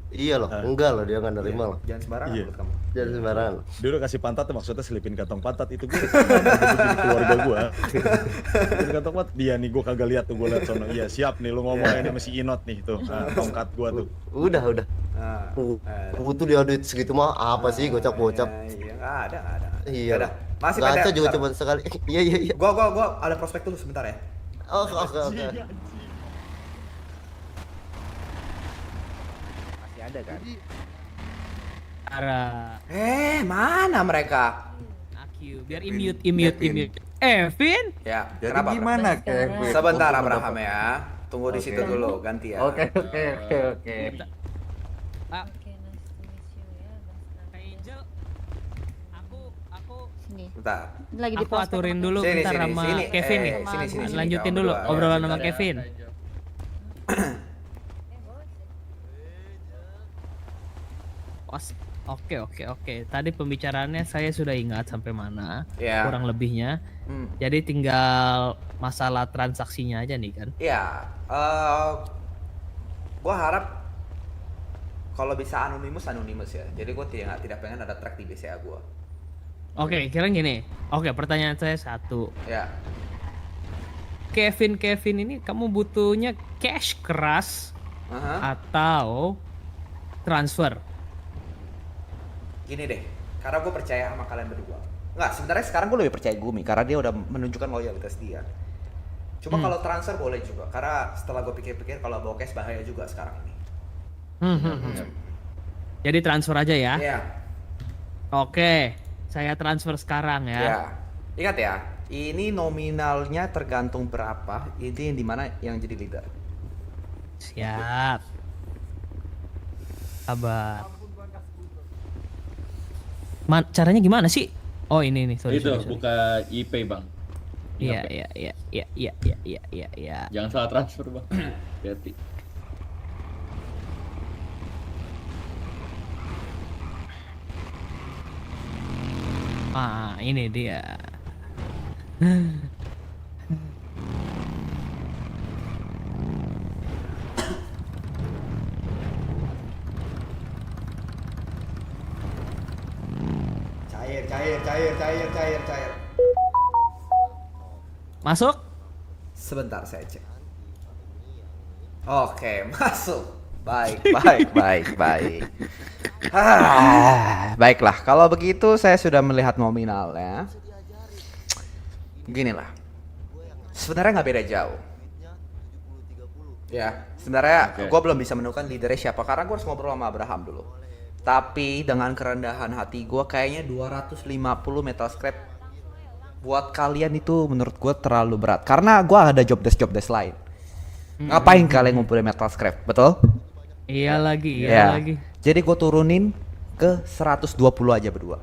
Iya loh, enggak loh dia nggak nerima loh. Jangan sembarangan Iya. menurut kamu. Jangan sembarangan. Dia udah kasih pantat maksudnya selipin kantong pantat itu gue jadi keluarga gua. Selipin kantong pantat dia nih gua kagak lihat tuh gua lihat sono. Iya siap nih lu ngomongin sama si Inot nih tuh. Nah, tongkat gua tuh. Udah. Butuh dia duit segitu mah apa sih gocap-gocap? Iya, nggak ada. Iya. Udah. Masih Gacha ada. juga Bentar. cuma sekali. Iya. Gua ada prospek dulu sebentar ya. Oke. Masih ada kan? Ara. Mana mereka? Aku biar immute. Vin? Ya, Jadi kenapa? gimana, Bro? Kevin? Sebentar Untuk Abraham mendapat- ya. Tunggu di situ Oke. dulu, ganti ya. Oke. Angel, aku Sini. Bentar. Ini lagi di aku aturin dulu Sini, bentar sini, sama sini. Kevin nih. Sini, Lanjutin kamu dulu berdua. obrolan Ya, sama bentar ya. Kevin. Oke. Tadi pembicaraannya saya sudah ingat sampai mana, Ya. kurang lebihnya. Jadi tinggal masalah transaksinya aja nih kan. Iya, gua harap kalau bisa anonimus ya. Jadi gua tidak pengen ada track di BCA gua. Oke, kira gini. Oke, pertanyaan saya satu. Ya. Kevin ini kamu butuhnya cash keras atau transfer? Gini deh, karena gue percaya sama kalian berdua. Nggak, sebenarnya sekarang gue lebih percaya Gumi karena dia udah menunjukkan loyalitas dia. Cuma kalau transfer boleh juga, karena setelah gue pikir-pikir kalau bawa cash bahaya juga sekarang ini. Jadi transfer aja ya? Iya. Oke, saya transfer sekarang ya. Iya. Ingat ya, ini nominalnya tergantung berapa, ini yang dimana yang jadi leader. Siap. Sabar. Caranya gimana sih? Oh ini nih, sorry. Buka IP bang. Iya. Jangan salah transfer bang. Hati. Ini dia. Cair. Masuk? Sebentar saya cek. Oke, masuk. Baik. Baiklah, kalau begitu saya sudah melihat nominalnya. Ginilah. Sebenarnya nggak beda jauh. Ya, sebenarnya gue belum bisa menemukan leadernya siapa karena gue harus ngobrol sama Abraham dulu. Tapi dengan kerendahan hati gue kayaknya 250 metal scrap buat kalian itu menurut gue terlalu berat. Karena gue ada job desk lain. Ngapain kalian ngumpulin metal scrap, betul? Iya lagi. Jadi gue turunin ke 120 aja berdua.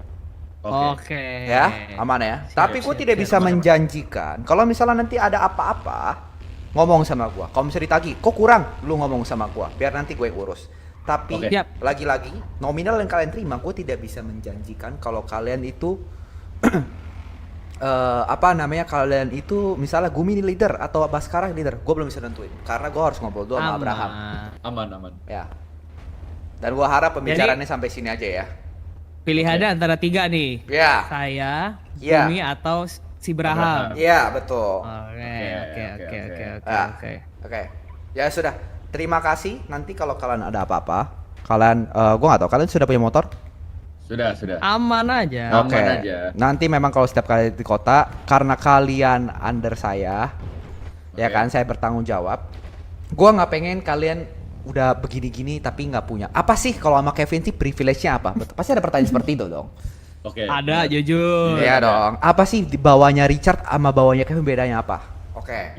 Oke. Ya, aman ya. Tapi gue tidak bisa menjanjikan kalau misalnya nanti ada apa-apa ngomong sama gue. Kalau misalnya ditagih, kok kurang? Lu ngomong sama gue, biar nanti gue urus. Tapi lagi-lagi nominal yang kalian terima, gue tidak bisa menjanjikan kalau kalian itu kalian itu misalnya Gumi leader atau Baskara leader, gue belum bisa nentuin karena gue harus ngobrol dulu sama Abraham. Aman. Ya. Dan gue harap pembicaraannya sampai sini aja ya. Pilihannya antara 3 nih. Ya. Saya, Gumi atau si Braham. Iya, betul. Oke. Ya sudah. Terima kasih. Nanti kalau kalian ada apa-apa, kalian gue nggak tahu kalian sudah punya motor? Sudah. Aman aja. Oke. Nanti memang kalau setiap kali di kota, karena kalian under saya, ya kan, saya bertanggung jawab. Gua nggak pengen kalian udah begini-gini tapi nggak punya. Apa sih kalau sama Kevin sih privilege-nya apa? Pasti ada pertanyaan seperti itu dong. Ada, jujur. Iya dong. Apa sih di bawahnya Richard sama bawahnya Kevin bedanya apa? Oke.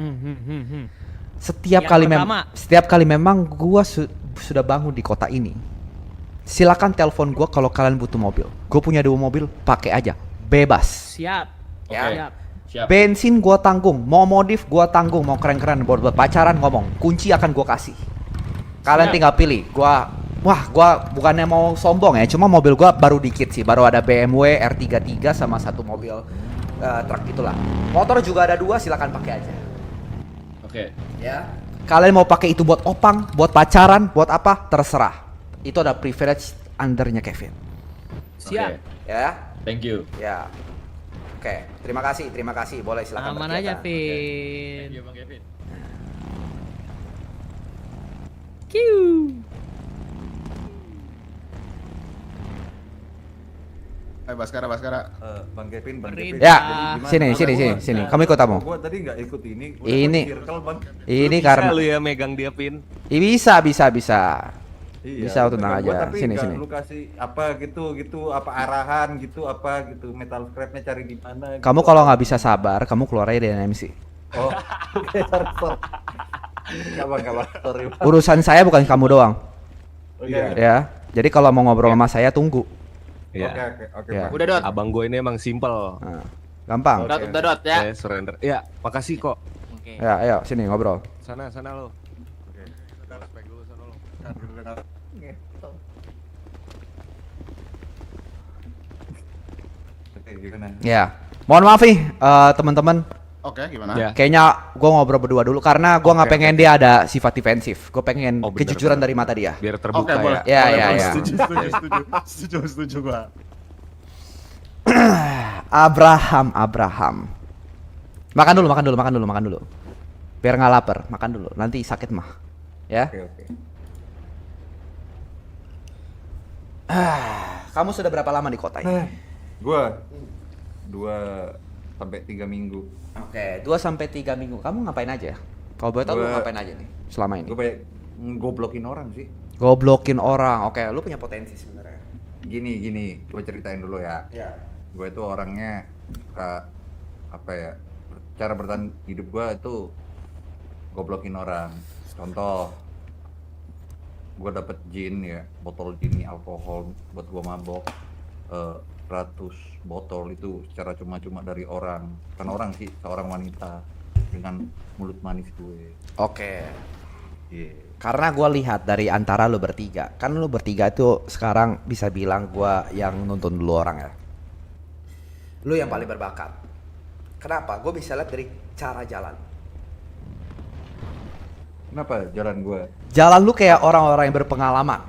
Setiap kali memang gua sudah bangun di kota ini. Silakan telepon gua kalau kalian butuh mobil. Gue punya 2 mobil, pakai aja, bebas. Siap. Ya. Siap. Bensin gua tanggung, mau modif gua tanggung, mau keren-keren buat pacaran ngomong, kunci akan gua kasih. Kalian tinggal pilih. Gua bukannya mau sombong ya, cuma mobil gua baru dikit sih, baru ada BMW R33 sama 1 mobil truk itulah. Motor juga ada 2, silakan pakai aja. Ya. Kalian mau pakai itu buat opang, buat pacaran, buat apa? Terserah. Itu ada privilege undernya Kevin. Siap. Ya. Thank you. Ya. Oke, terima kasih. Boleh silakan. Aman aja, Vin. Thank you, Bang Kevin. Baskara. Bang Kevin. Ya, sini. Kamu ikut tamu. Gua tadi nggak ikut ini. Ini karena lu ya megang dia Pin. Bisa. Iya, Bisa tenang aja. Tapi Sini. Lu kasih apa gitu, apa arahan gitu, apa gitu, metal scrapnya cari di mana? Kamu gitu. kalau nggak bisa sabar, kamu keluar aja dari NMC. Oh, oke, sorry. Nggak bang, sorry. Urusan saya bukan kamu doang. Oke. Ya, jadi kalau mau ngobrol sama saya tunggu. Iya. Oke. Ya. Udah Dot. Abang gue ini emang simple. Gampang. Dot ya. Surrender. Iya, makasih kok. Ya, ayo sini ngobrol. Sana lo. Oke. Respect dulu sana lo. Gimana? Ya, mohon maaf nih teman-teman. Oke, gimana? Ya. Kayaknya gue ngobrol berdua dulu karena gue nggak pengen dia ada sifat defensif. Gue pengen kejujuran dari mata dia. Biar terbuka Oke, boleh. Ya. Setuju gua. Abraham. Makan dulu. Biar nggak lapar, makan dulu. Nanti sakit mah. Ya. Oke. Kamu sudah berapa lama di kota ini? Gua 2 sampai 3 minggu. Oke, 2 sampai 3 minggu. Kamu ngapain aja? Kalau boleh tahu lu ngapain aja nih selama ini? Gue banyak ngoblokin orang sih. Goblokin orang. Oke, lu punya potensi sebenarnya. Gini, gue ceritain dulu ya. Iya. Gue itu orangnya cara bertahan hidup gue itu goblokin orang. Contoh, gue dapet gin ya, botol gin alkohol buat gue mabok. 100 botol itu secara cuma-cuma dari orang, bukan orang sih, seorang wanita dengan mulut manis gue. Oke. Karena gue lihat dari antara lu bertiga, kan lu bertiga itu sekarang bisa bilang gue yang nuntun dulu orang ya. Lu yang paling berbakat. Kenapa? Gue bisa lihat dari cara jalan. Kenapa jalan gue? Jalan lu kayak orang-orang yang berpengalaman.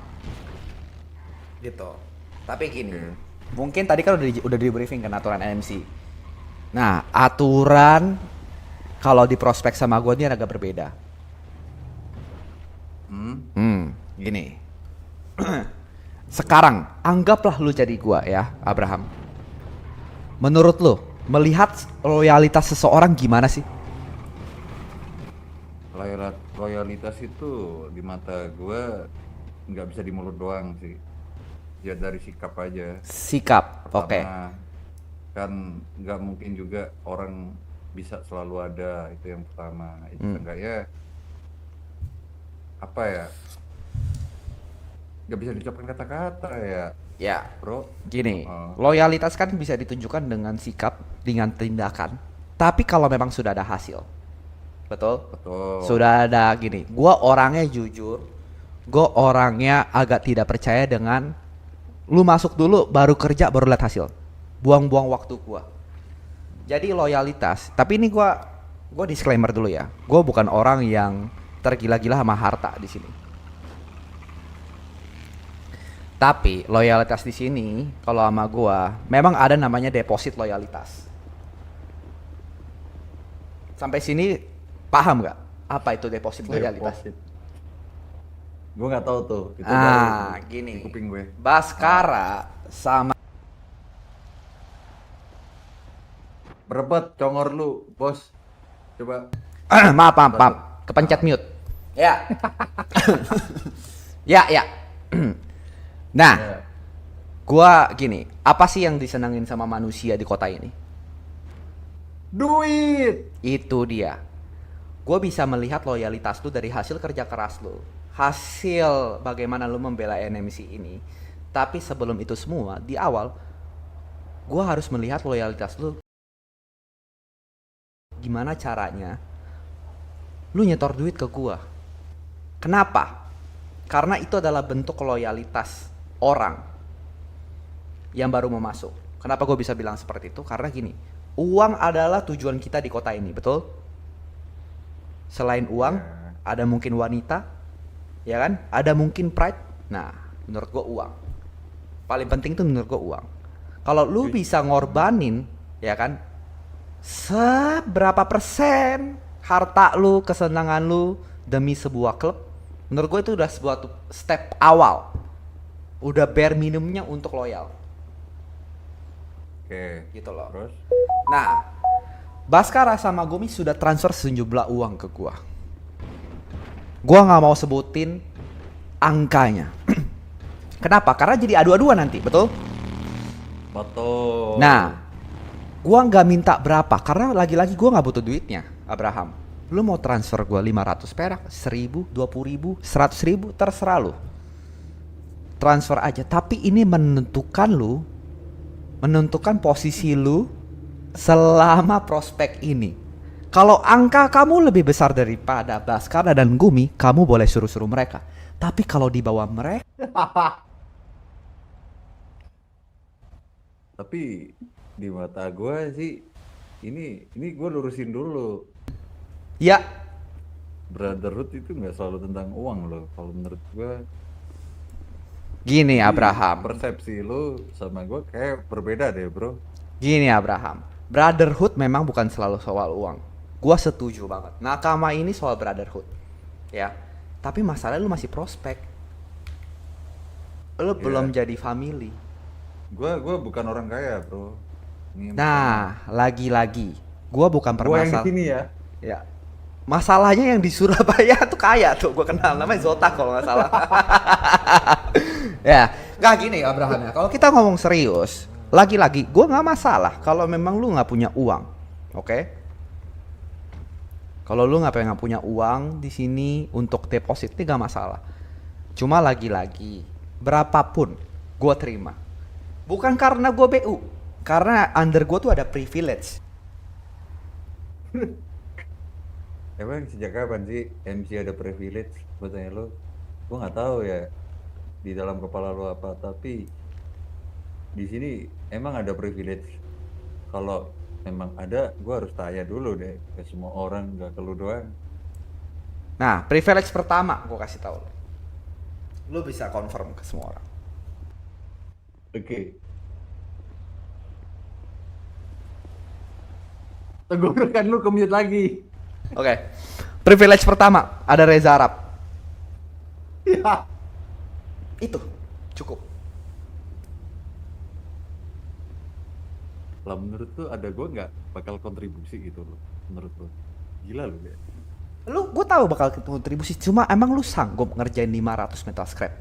Gitu. Tapi gini, mungkin tadi kan udah di briefing kan aturan NMC. Nah, aturan kalau di prospek sama gue ini agak berbeda. Gini. Sekarang anggaplah lu jadi gua ya, Abraham. Menurut lu, melihat loyalitas seseorang gimana sih? Loyalitas itu di mata gue nggak bisa di mulut doang sih. Ya dari sikap aja. Sikap, oke. Kan nggak mungkin juga orang bisa selalu ada, itu yang pertama. Itu enggaknya apa ya? Nggak bisa diucapkan kata-kata ya. Ya, bro. Gini, loyalitas kan bisa ditunjukkan dengan sikap, dengan tindakan. Tapi kalau memang sudah ada hasil, betul? Sudah ada gini. Gua orangnya jujur. Gua orangnya agak tidak percaya dengan lu masuk dulu baru kerja baru lihat hasil. Buang-buang waktu gua. Jadi loyalitas. Tapi ini gua disclaimer dulu ya. Gua bukan orang yang tergila-gila sama harta di sini. Tapi loyalitas di sini kalau sama gua memang ada namanya deposit loyalitas. Sampai sini paham nggak apa itu deposit loyalitas? Gue nggak tahu tuh. Itu gini. Kuping gue. Baskara sama berebet congor lu, bos. Coba. maaf. Kepencet mute. Ya. ya. Nah, gua gini, apa sih yang disenangin sama manusia di kota ini? Duit. Itu dia. Gua bisa melihat loyalitas lu dari hasil kerja keras lu. Hasil bagaimana lu membela NMC ini. Tapi sebelum itu semua, di awal gua harus melihat loyalitas lu. Gimana caranya lu nyetor duit ke gua? Kenapa? Karena itu adalah bentuk loyalitas orang yang baru mau masuk. Kenapa gue bisa bilang seperti itu? Karena gini, uang adalah tujuan kita di kota ini, betul? Selain uang, ada mungkin wanita, ya kan? Ada mungkin pride. Nah, menurut gue uang. Paling penting tuh menurut gue uang. Kalau lu bisa ngorbanin, ya kan? Seberapa persen harta lu, kesenangan lu demi sebuah klub? Menurut gue itu udah sebuah step awal. Udah bare minimumnya untuk loyal. Oke. Gitu loh. Terus? Nah, Baskara sama Gumi sudah transfer sejumlah uang ke gua. Gua nggak mau sebutin angkanya. Kenapa? Karena jadi adu-aduan nanti, betul? Betul. Nah, gua nggak minta berapa karena lagi-lagi gua nggak butuh duitnya, Abraham. Lu mau transfer gua 500 perak, 1000, 20.000, 100.000, terserah lu. Transfer aja, tapi ini menentukan posisi lu selama prospek ini. Kalau angka kamu lebih besar daripada Baskara dan Gumi, kamu boleh suruh-suruh mereka. Tapi kalau di bawah mereka tapi Di mata gue sih ini gue lurusin dulu. Ya. Brotherhood itu nggak selalu tentang uang loh. Kalau menurut gue. Gini Abraham. Persepsi lu sama gue kayak berbeda deh bro. Gini Abraham. Brotherhood memang bukan selalu soal uang. Gua setuju banget. Nakama ini soal brotherhood. Ya. Tapi masalahnya lu masih prospek. Lu belum jadi family. Gue bukan orang kaya bro. Nah, lagi-lagi, gua bukan Gua yang di permasalahan. sini ya. Ya. Masalahnya yang di Surabaya tuh kaya tuh, gua kenal namanya Zota kalau nggak salah. Ya, nggak gini Abraham ya. Kalau kita ngomong serius, lagi-lagi, gua nggak masalah kalau memang lu nggak punya uang, oke? Kalau lu nggak pengen punya uang di sini untuk deposit, ini nggak masalah. Cuma lagi-lagi, berapapun, gua terima. Bukan karena gua BU. Karena under gue tuh ada privilege. Emang sejak kapan sih MC ada privilege? Gue tanya lo, gue nggak tahu ya di dalam kepala lo apa. Tapi di sini emang ada privilege. Kalau memang ada, gue harus tanya dulu deh ke semua orang, nggak ke lo doang. Nah, privilege pertama gue kasih tahu lo. Lo bisa confirm ke semua orang. Oke. Tenggorokan lu ke-mute lagi. Oke. Privilege pertama ada Reza Arab. Ya. Itu cukup. Lah menurut lu ada gue nggak bakal kontribusi gitu loh. Menurut lu. Gila lu ya. Gue tahu bakal kontribusi, cuma emang lu sanggup ngerjain 500 metal scrap?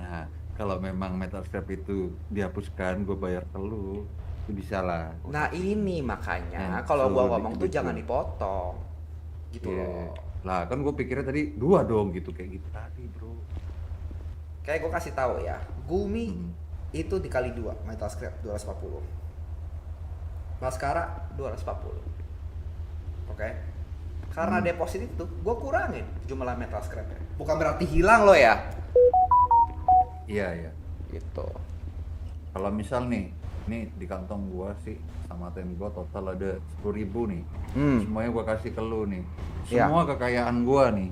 Nah, kalau memang metal scrap itu dihapuskan, gue bayar ke lu. Itu bisa lah. Nah ini makanya Nah, kalau gua suruh ngomong tuh dikit-dikit. jangan dipotong gitu Iya. loh. Lah kan gue pikirnya tadi 2 dong gitu kayak gitu tadi bro. Kayak gua kasih tahu ya, Gumi itu dikali 2 metal scrap 240, Mascara 240. Oke. Karena deposit itu gua kurangin jumlah metal scrapnya. Bukan berarti hilang loh ya. Iya. Gitu. Kalau misal nih di kantong gua sih sama ATM gua total ada 10.000 nih. Semuanya gua kasih ke lu nih. Iya. Semua kekayaan gua nih.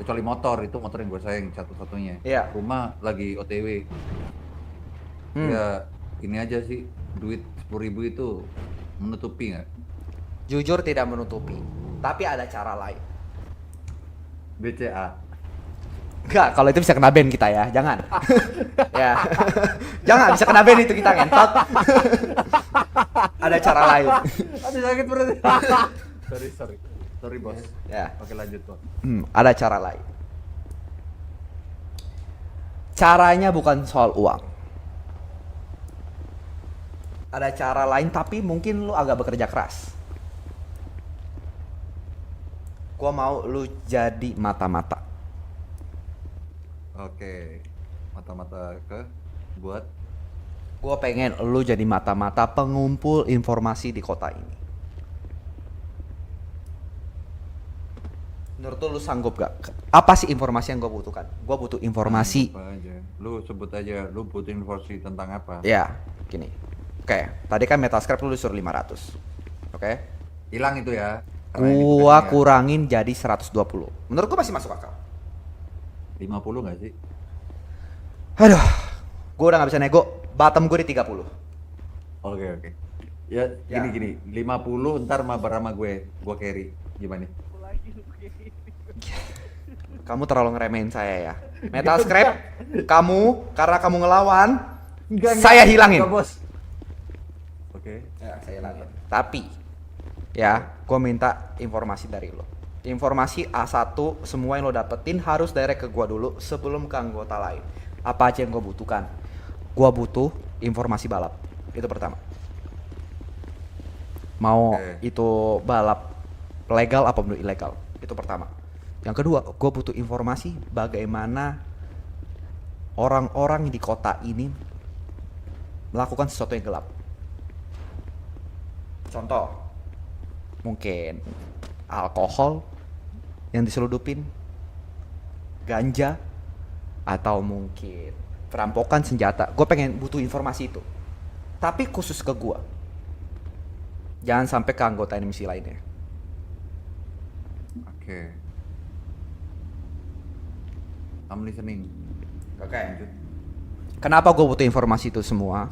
Kecuali motor, itu motor yang gua sayang satu-satunya. Iya. Rumah lagi OTW. Ya ini aja sih, duit 10.000 itu menutupi nggak? Jujur tidak menutupi, tapi ada cara lain. BCA. Enggak, kalau itu bisa kena ban kita ya, jangan. Ya. Jangan, bisa kena ban itu kita ngentot. Ada cara lain. Aduh sakit berarti. Sorry bos. Ya. Oke lanjut bos. Ada cara lain. Caranya bukan soal uang. Ada cara lain tapi mungkin lu agak bekerja keras. Gua mau lu jadi mata-mata. Oke. Mata-mata buat Gue pengen lu jadi mata-mata pengumpul informasi di kota ini. Menurut lu sanggup gak? Apa sih informasi yang gue butuhkan? Gue butuh informasi. Apa aja. Lu sebut aja, lu butuh informasi tentang apa? Ya, gini. Oke, tadi kan metal scrap lu disuruh 500. Oke? Hilang itu ya. Gua kurangin jadi 120. Menurut gua masih masuk akal. 50 nggak sih? Aduh, gua udah gak bisa nego. Bottom gue di 30. Oke. Ya, gini. 50 ntar mabar sama gue carry. Gimana? Kamu terlalu ngeremehin saya ya. Metal scrap, karena kamu ngelawan, saya hilangin. Enggak, bos. Oke. Ya, saya hilangin. Tapi, ya, gue minta informasi dari lo. Informasi A1, semua yang lo dapetin harus direct ke gue dulu sebelum ke anggota lain. Apa aja yang gue butuhkan? Gue butuh informasi balap. Itu pertama. Mau itu balap legal apa ilegal? Itu pertama. Yang kedua, gue butuh informasi bagaimana orang-orang di kota ini melakukan sesuatu yang gelap. Contoh, mungkin alkohol yang diseludupin, ganja, atau mungkin perampokan senjata. Gue butuh informasi itu. Tapi khusus ke gua. Jangan sampai ke anggota NMC lainnya. Oke. I'm listening. Oke. Kenapa gue butuh informasi itu semua?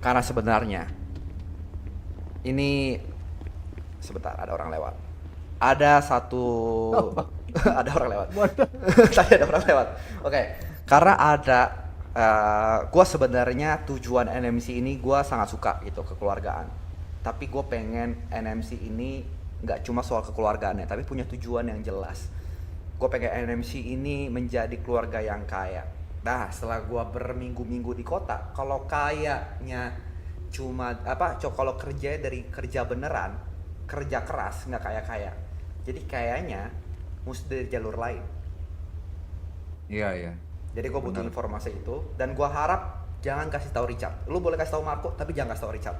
Karena sebenarnya ini sebentar ada orang lewat. Ada satu ada orang lewat. Tadi ada orang lewat. Oke. Karena ada gue sebenarnya tujuan NMC ini gue sangat suka gitu, kekeluargaan. Tapi gue pengen NMC ini nggak cuma soal kekeluargaannya, tapi punya tujuan yang jelas. Gue pengen NMC ini menjadi keluarga yang kaya. Nah, setelah gue berminggu-minggu di kota, kalau kayaknya cuma kalau kerja dari kerja beneran, kerja keras, nggak kaya-kaya. Jadi kayaknya mesti dari jalur lain. Iya, iya. Jadi gue butuh informasi itu, dan gue harap jangan kasih tahu Richard. Lu boleh kasih tahu Marco, tapi jangan kasih tahu Richard.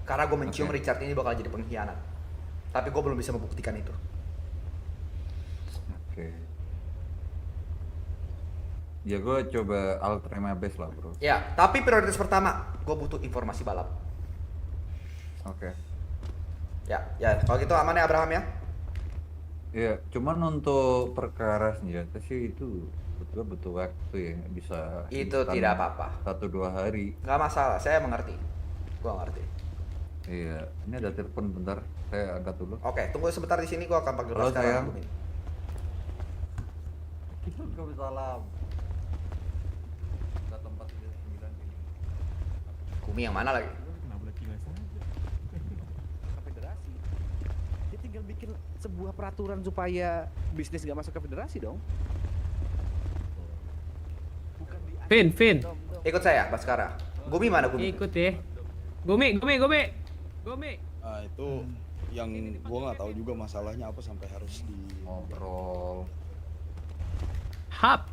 Karena gue mencium Richard ini bakal jadi pengkhianat. Tapi gue belum bisa membuktikan itu. Oke. Ya gue coba alter my best lah bro. Ya, tapi prioritas pertama gue butuh informasi balap. Oke. Ya, kalau gitu aman ya Abraham ya? Ya, cuman untuk perkara senjata sih itu butuh waktu ya, bisa. Itu tidak apa-apa. 1-2 hari. Nggak masalah, saya mengerti. Gua ngerti. Iya, ini ada telepon bentar, saya angkat dulu. Oke, tunggu sebentar di sini, gua akan panggil Halo, sekarang. sayang. Waalaikumsalam. Kita tempat 39 ini. Kumi yang mana lagi? Federasi. Dia tinggal bikin sebuah peraturan supaya bisnis nggak masuk ke federasi dong. Vin. Ikut saya, Baskara. Gumi mana Gumi? Ikut ya. Gumi. Ah itu yang gua nggak tahu juga masalahnya apa sampai harus di ngobrol. Hap.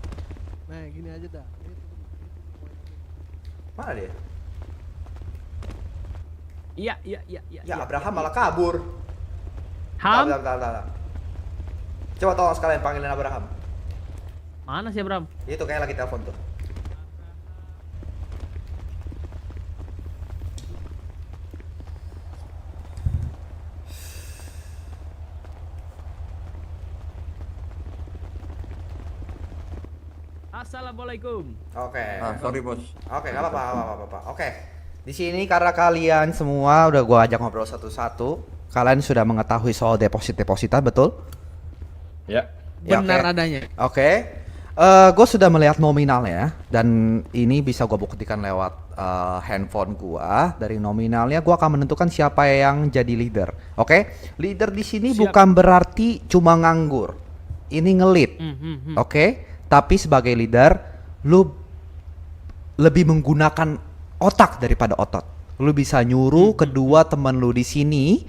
Nah, gini aja dah. Mana dia? Iya. Ya, Abraham malah kabur. Ham. Bentar. Coba tolong sekalian panggilin Abraham. Mana sih Abraham? Itu kayak lagi telepon tuh. Assalamualaikum. Oke. Sorry bos. Oke, nggak apa-apa. Oke. Di sini karena kalian semua udah gua ajak ngobrol satu-satu, kalian sudah mengetahui soal deposit-depositan, betul? Ya. Benar adanya. Oke. Gue sudah melihat nominalnya dan ini bisa gue buktikan lewat handphone gue. Dari nominalnya gue akan menentukan siapa yang jadi leader. Oke? Leader di sini bukan berarti cuma nganggur. Ini ngelit. Oke? Tapi sebagai leader, lu lebih menggunakan otak daripada otot. Lu bisa nyuruh kedua teman lu di sini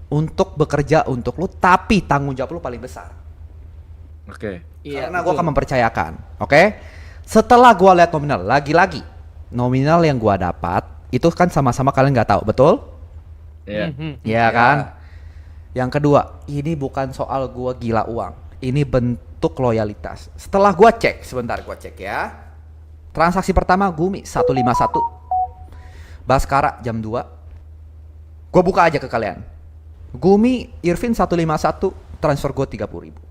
untuk bekerja untuk lu, tapi tanggung jawab lu paling besar. Oke. Iya, karena gue akan mempercayakan, oke? Setelah gue lihat nominal, lagi-lagi nominal yang gue dapat itu kan sama-sama kalian nggak tahu, betul? Iya. Iya kan? Yang kedua, ini bukan soal gue gila uang, ini bentuk loyalitas. Setelah gue cek, sebentar gue cek ya. Transaksi pertama Gumi 151, Baskara jam 2. Gue buka aja ke kalian. Gumi Irvin 151, transfer gue 30.000.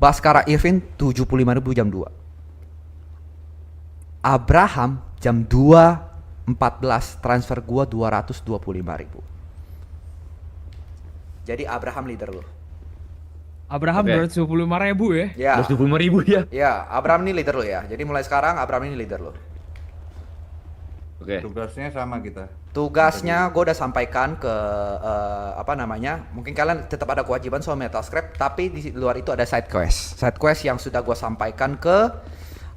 Baskara Irvin 75.000 jam 2. Abraham jam 2.14 transfer gua 225.000. Jadi Abraham leader lo. Abraham 225.000 ya? Ya. 225.000 ya? Ya, Abraham ini leader lo ya. Jadi mulai sekarang Abraham ini leader lo. Oke. Tugasnya sama kita. Tugasnya gue udah sampaikan ke mungkin kalian tetap ada kewajiban soal metal scrap, tapi di luar itu ada side quest yang sudah gue sampaikan ke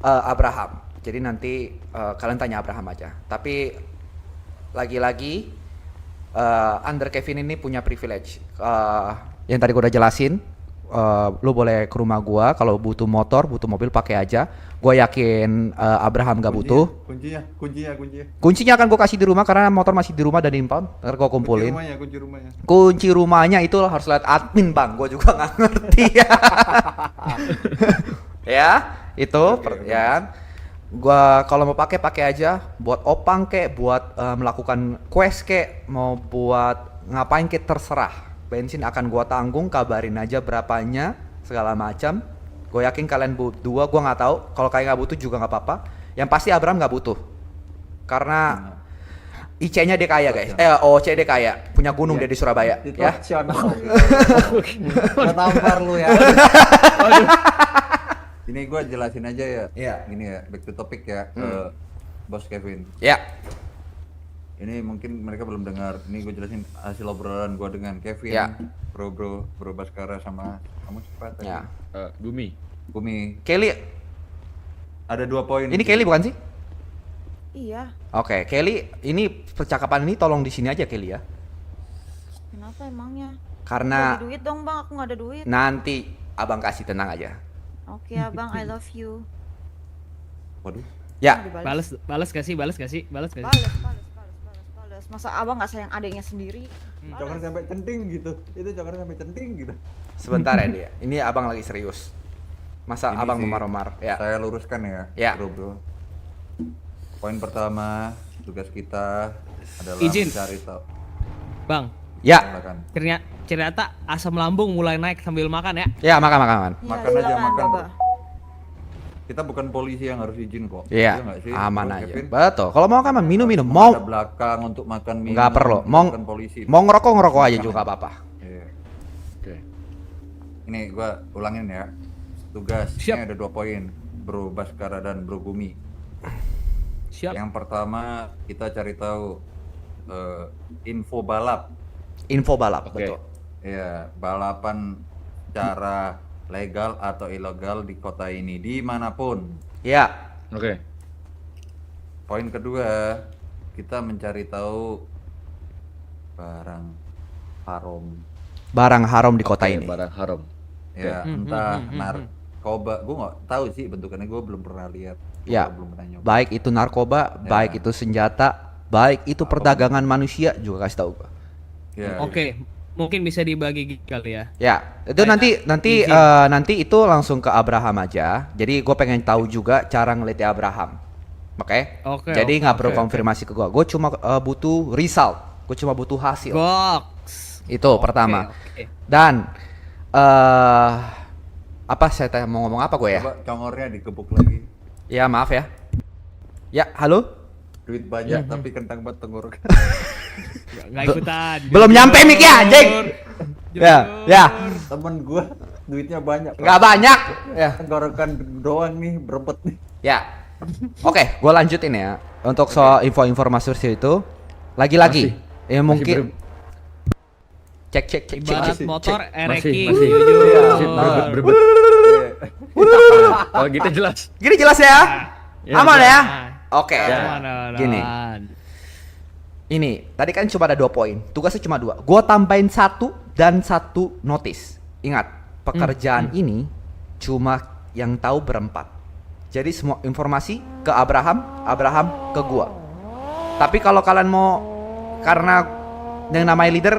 Abraham. Jadi nanti kalian tanya Abraham aja. Tapi lagi-lagi under Kevin ini punya privilege yang tadi gue udah jelasin. Lu boleh ke rumah gua kalau butuh motor, butuh mobil pakai aja. Gua yakin Abraham gak butuh. Kuncinya akan gua kasih di rumah karena motor masih di rumah dan impound. Ntar gua kumpulin. Kunci rumahnya itu harus lihat admin bang. Gua juga nggak ngerti ya. Ya, itu ya. Gua kalau mau pakai aja buat opang kek, buat melakukan quest kek, mau buat ngapain kek terserah. Bensin akan gua tanggung, kabarin aja berapanya segala macam. Gue yakin kalian berdua, gua nggak tahu. Kalau kalian nggak butuh juga nggak apa-apa. Yang pasti Abraham nggak butuh, karena IC-nya dia kaya guys. OC dia kaya, punya gunung dia di Surabaya. Ya. Gua tampar lu ya. Ini gue jelasin aja ya. Iya. Gini ya, back to topic ya. Bos Kevin. Ya. Ini mungkin mereka belum dengar. Ini gue jelasin hasil obrolan gue dengan Kevin, Ya. Bro Baskara sama kamu siapa tadi? Ya. Gumi. Kelly. Ada 2 poin. Ini Kelly bukan sih? Iya. Oke, Kelly, ini percakapan ini tolong di sini aja Kelly ya. Kenapa emangnya? Karena Bagi duit dong bang, aku nggak ada duit. nanti abang kasih, tenang aja. Oke abang, I love you. Waduh. Ya. Balas gak sih? Balas. Masa abang nggak sayang adiknya sendiri? Jangan sampai centing gitu. Itu jangan sampai centing gitu. Sebentar ya dia. Ini abang lagi serius. Masa Ini abang sih, memar-memar? Ya. Saya luruskan ya. Ya. Bro. Poin pertama, tugas kita adalah Izin. mencari tahu. Bang. Ya. Silakan. Ternyata asam lambung mulai naik sambil makan ya. Ya, makan. Makan aja makan. Bro. Kita bukan polisi yang harus izin kok. Iya, nggak sih, aman Bro aja. Kevin? Betul. Kalau mau kan minum. Ada Mau belakang untuk makan minum. nggak perlu. bukan polisi. Mau ngerokok aja juga nggak apa-apa. Iya. Oke. Ini gua ulangin ya. Tugasnya ada 2 poin, Bro Baskara dan Bro Gumi. Siap. Yang pertama kita cari tahu info balap. Betul. Ya, balapan cara legal atau ilegal di kota ini dimanapun. Ya. Oke. Poin kedua, kita mencari tahu barang haram di kota ini. Barang haram. Ya, entah narkoba, gue nggak tahu sih bentukannya, gue belum pernah lihat. Ya. Belum pernah nyoba. Baik itu narkoba, Ya. baik itu senjata, baik itu perdagangan manusia juga kasih tahu gua. Ya. Oke, mungkin bisa dibagi kali ya. Ya, itu nanti itu langsung ke Abraham aja. Jadi gue pengen tahu juga cara ngeliti Abraham. Oke? Oke, Jadi nggak perlu oke. konfirmasi ke gue. Gue cuma butuh result. Gue cuma butuh hasil. Goks. Itu pertama. Oke. Dan apa saya mau ngomong apa gue ya? Coba congornya digebuk lagi. Ya maaf ya. Ya, halo? Duit banyak tapi kentang banget tenggorokan. Nggak ikutan. Belum nyampe mic ya, anjing. Ya. Temen gua duitnya banyak. Nggak banyak. Ya. Tenggorokan doang nih, berebet nih. Ya. Oke, gue lanjutin ya. Untuk soal informasi itu, lagi-lagi, ya mungkin cek. Ibarat motor ereki. Masih. Jujur. Berebet. Oh gitu jelas. Gini jelas ya? Ya, Aman jelas. ya? Oke. Aman. Gini. Ini tadi kan cuma ada 2 poin. Tugasnya cuma 2. Gua tambahin 1 dan 1 notice. Ingat, pekerjaan ini cuma yang tahu berempat. Jadi semua informasi ke Abraham ke gua. Tapi kalau kalian mau, karena yang namanya leader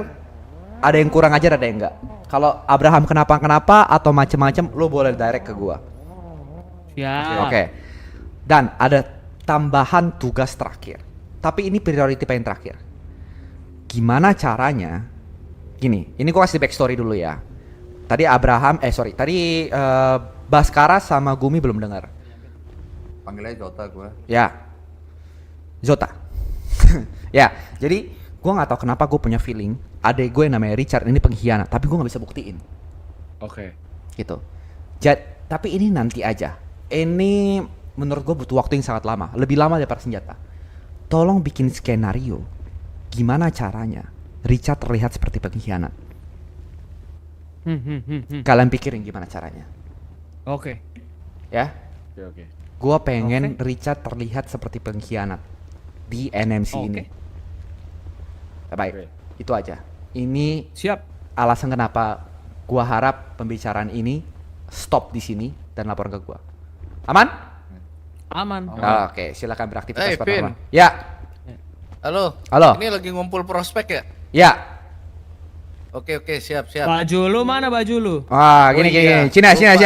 ada yang kurang ajar, ada yang enggak. Kalau Abraham kenapa atau macem-macem, lo boleh direct ke gua. Ya. Oke. Dan ada tambahan tugas terakhir. Tapi ini priority paling terakhir. Gimana caranya? Gini, ini gua kasih backstory dulu ya. Tadi Baskara sama Gumi belum dengar. Panggilnya Jota gua. Ya. Zota. Ya, jadi gua nggak tahu kenapa gue punya feeling adek gue yang namanya Richard ini pengkhianat, tapi gue nggak bisa buktiin. Oke. Gitu. Tapi ini nanti aja. Ini menurut gue butuh waktu yang sangat lama, lebih lama daripada senjata. Tolong bikin skenario. Gimana caranya Richard terlihat seperti pengkhianat? Kalian pikirin gimana caranya? Oke. Ya. Oke. Gua pengen Richard terlihat seperti pengkhianat di NMC ini. Baik, itu aja. Ini siap. Alasan kenapa gua harap pembicaraan ini stop di sini dan laporan ke gua. Aman? Aman. Oke, silakan beraktivitas Hey, Pak Pin. Norman. Ya. Halo. Halo. Ini lagi ngumpul prospek ya? Ya. Oke, siap. Baju lu mana baju lu? Wah, gini. Cina. Lupa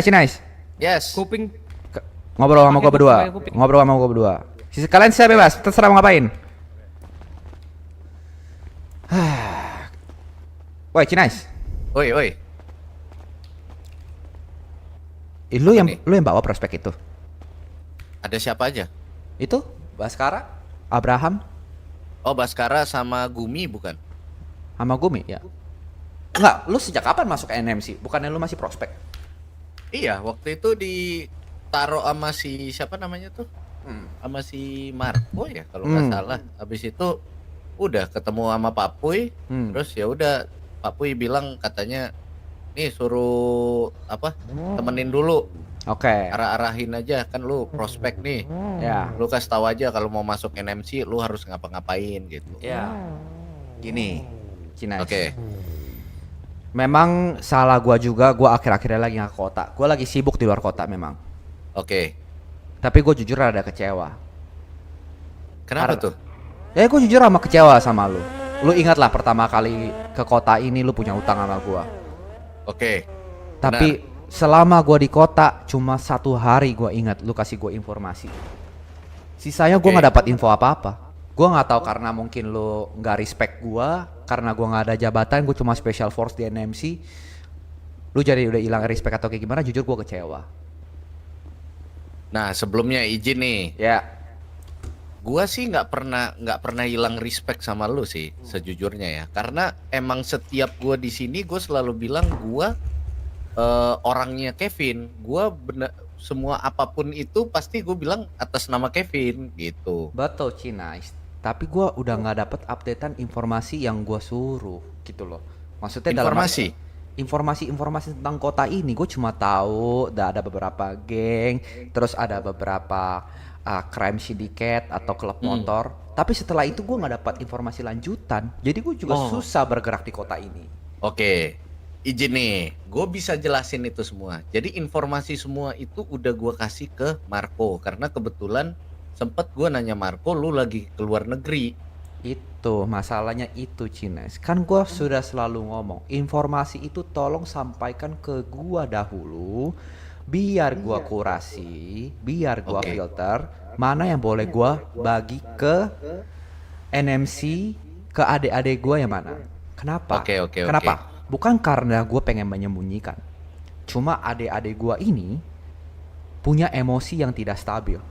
nih. Yes. Kuping Ngobrol sama Pakai gua berdua. pakai kuping. Ngobrol sama gua berdua. Kalian saya bebas, terserah mau ngapain. Woi, Cinais. Oi, oi. Lu yang bawa prospek itu. Ada siapa aja? Itu Baskara, Abraham, Oh, Baskara sama Gumi bukan? sama Gumi ya. Enggak, lu sejak kapan masuk ke NMC? Bukannya lu masih prospek? Iya, waktu itu ditaruh sama si siapa namanya tuh? Sama si Marco ya kalau nggak salah. Habis itu udah ketemu sama Pak Puy, terus ya udah Pak Puy bilang katanya nih suruh apa? Temenin dulu. Oke. Arah-arahin aja kan lu prospek nih. Ya. Lu kasih tahu aja kalau mau masuk NMC lu harus ngapa-ngapain gitu. Ya. Gini, Cinais. Oke. Memang salah gua juga, gua akhir-akhirnya lagi nggak ke kota. Gua lagi sibuk di luar kota memang. Oke. Tapi gue jujur ada kecewa. Kenapa tuh? Ya gue jujur sama kecewa sama lu. Lu ingat lah pertama kali ke kota ini lu punya utang sama gua. Oke. Tapi selama gua di kota cuma 1 hari gua ingat lu kasih gua informasi. Sisanya gua nggak dapat info apa-apa. Gua nggak tahu karena mungkin lu nggak respect gua, karena gua nggak ada jabatan, gua cuma special force di NMC. Lu jadi udah hilang respect atau kayak gimana? Jujur gua kecewa. Nah, sebelumnya izin nih. Ya. Gua sih nggak pernah hilang respect sama lu sih sejujurnya ya. Karena emang setiap gua di sini gua selalu bilang gua orangnya Kevin. Gua semua apapun itu pasti gue bilang atas nama Kevin gitu. Betul, Cinais. Tapi gua udah nggak dapet updatean informasi yang gua suruh gitu loh. Maksudnya informasi tentang kota ini gue cuma tahu ada beberapa geng, terus ada beberapa crime syndicate atau klub motor. Tapi setelah itu gue nggak dapat informasi lanjutan. Jadi gue juga susah bergerak di kota ini. Oke, izin nih, gue bisa jelasin itu semua. Jadi informasi semua itu udah gue kasih ke Marco karena kebetulan sempet gue nanya Marco, lu lagi keluar negeri. Itu masalahnya itu, Cinais. Kan gua sudah selalu ngomong, informasi itu tolong sampaikan ke gua dahulu, biar gua kurasi, biar gua filter mana yang boleh gua bagi ke NMC, ke adik-adik gua yang mana. Kenapa? Oke. Kenapa? Bukan karena gua pengen menyembunyikan. Cuma adik-adik gua ini punya emosi yang tidak stabil.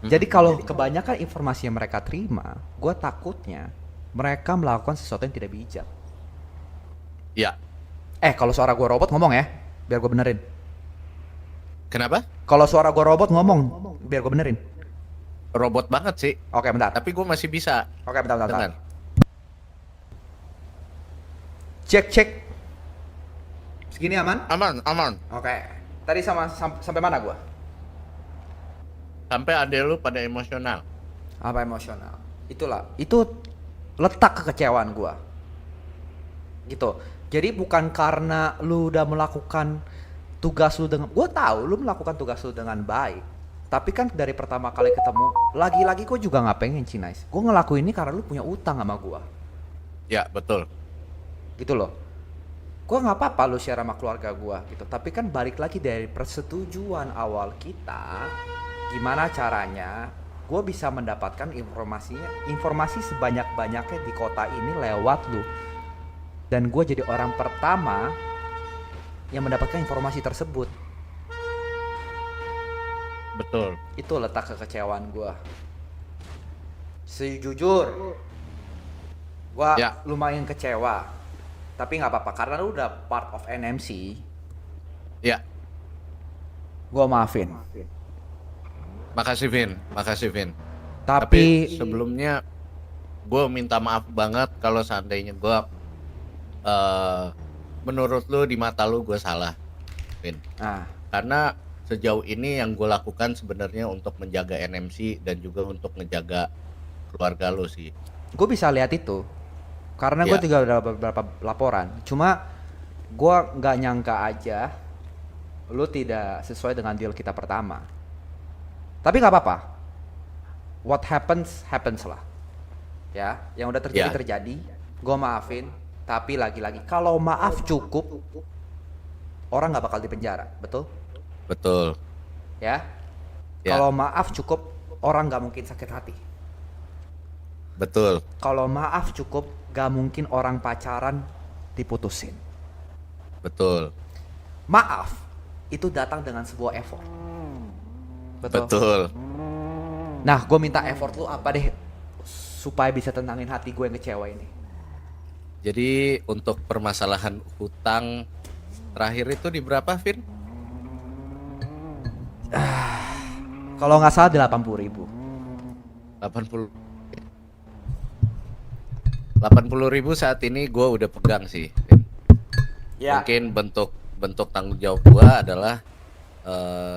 Jadi kalau kebanyakan informasi yang mereka terima, gue takutnya mereka melakukan sesuatu yang tidak bijak. Ya. Kalau suara gue robot ngomong ya, biar gue benerin. Kenapa? Kalau suara gue robot ngomong, biar gue benerin. Robot banget sih. Oke, bentar. Tapi gue masih bisa. Oke, bentar. Dengar. Cek. Segini aman? Aman. Oke. Tadi sampai mana gue? Sampai adek lu pada emosional. Apa emosional? Itulah, itu letak kekecewaan gua. Gitu. Jadi bukan karena lu udah melakukan tugas lu dengan, gua tahu lu melakukan tugas lu dengan baik. Tapi kan dari pertama kali ketemu, lagi-lagi gua juga nggak pengen, Cinais. Gua ngelakuin ini karena lu punya utang sama gua. Ya, betul. Gitu loh. Gua nggak apa-apa lu share sama keluarga gua gitu. Tapi kan balik lagi dari persetujuan awal kita. Gimana caranya gue bisa mendapatkan informasi sebanyak-banyaknya di kota ini lewat lu. Dan gue jadi orang pertama yang mendapatkan informasi tersebut. Betul. Itu letak kekecewaan gue. Sejujur gue lumayan kecewa. Tapi gak apa-apa karena lu udah part of NMC. Ya. Gue maafin. Makasih Vin. Tapi sebelumnya gue minta maaf banget kalau seandainya gue menurut lu di mata lu gue salah, Vin. Karena sejauh ini yang gue lakukan sebenarnya untuk menjaga NMC dan juga untuk ngejaga keluarga lu sih. Gue bisa lihat itu karena gue juga udah beberapa laporan. Cuma gue nggak nyangka aja lu tidak sesuai dengan deal kita pertama. Tapi nggak apa-apa. What happens lah. Ya, yang udah terjadi. Gue maafin. Tapi lagi-lagi, kalau maaf cukup, orang nggak bakal dipenjara, betul? Betul. Ya. Ya. Kalau maaf cukup, orang nggak mungkin sakit hati. Betul. Kalau maaf cukup, nggak mungkin orang pacaran diputusin. Betul. Maaf itu datang dengan sebuah effort. Betul. Nah, gue minta effort lu apa deh supaya bisa tenangin hati gue yang kecewa ini. Jadi untuk permasalahan hutang terakhir itu di berapa, Vin? Kalau nggak salah di 80.000. 80.000 saat ini gue udah pegang sih. Ya. Mungkin bentuk tanggung jawab gue adalah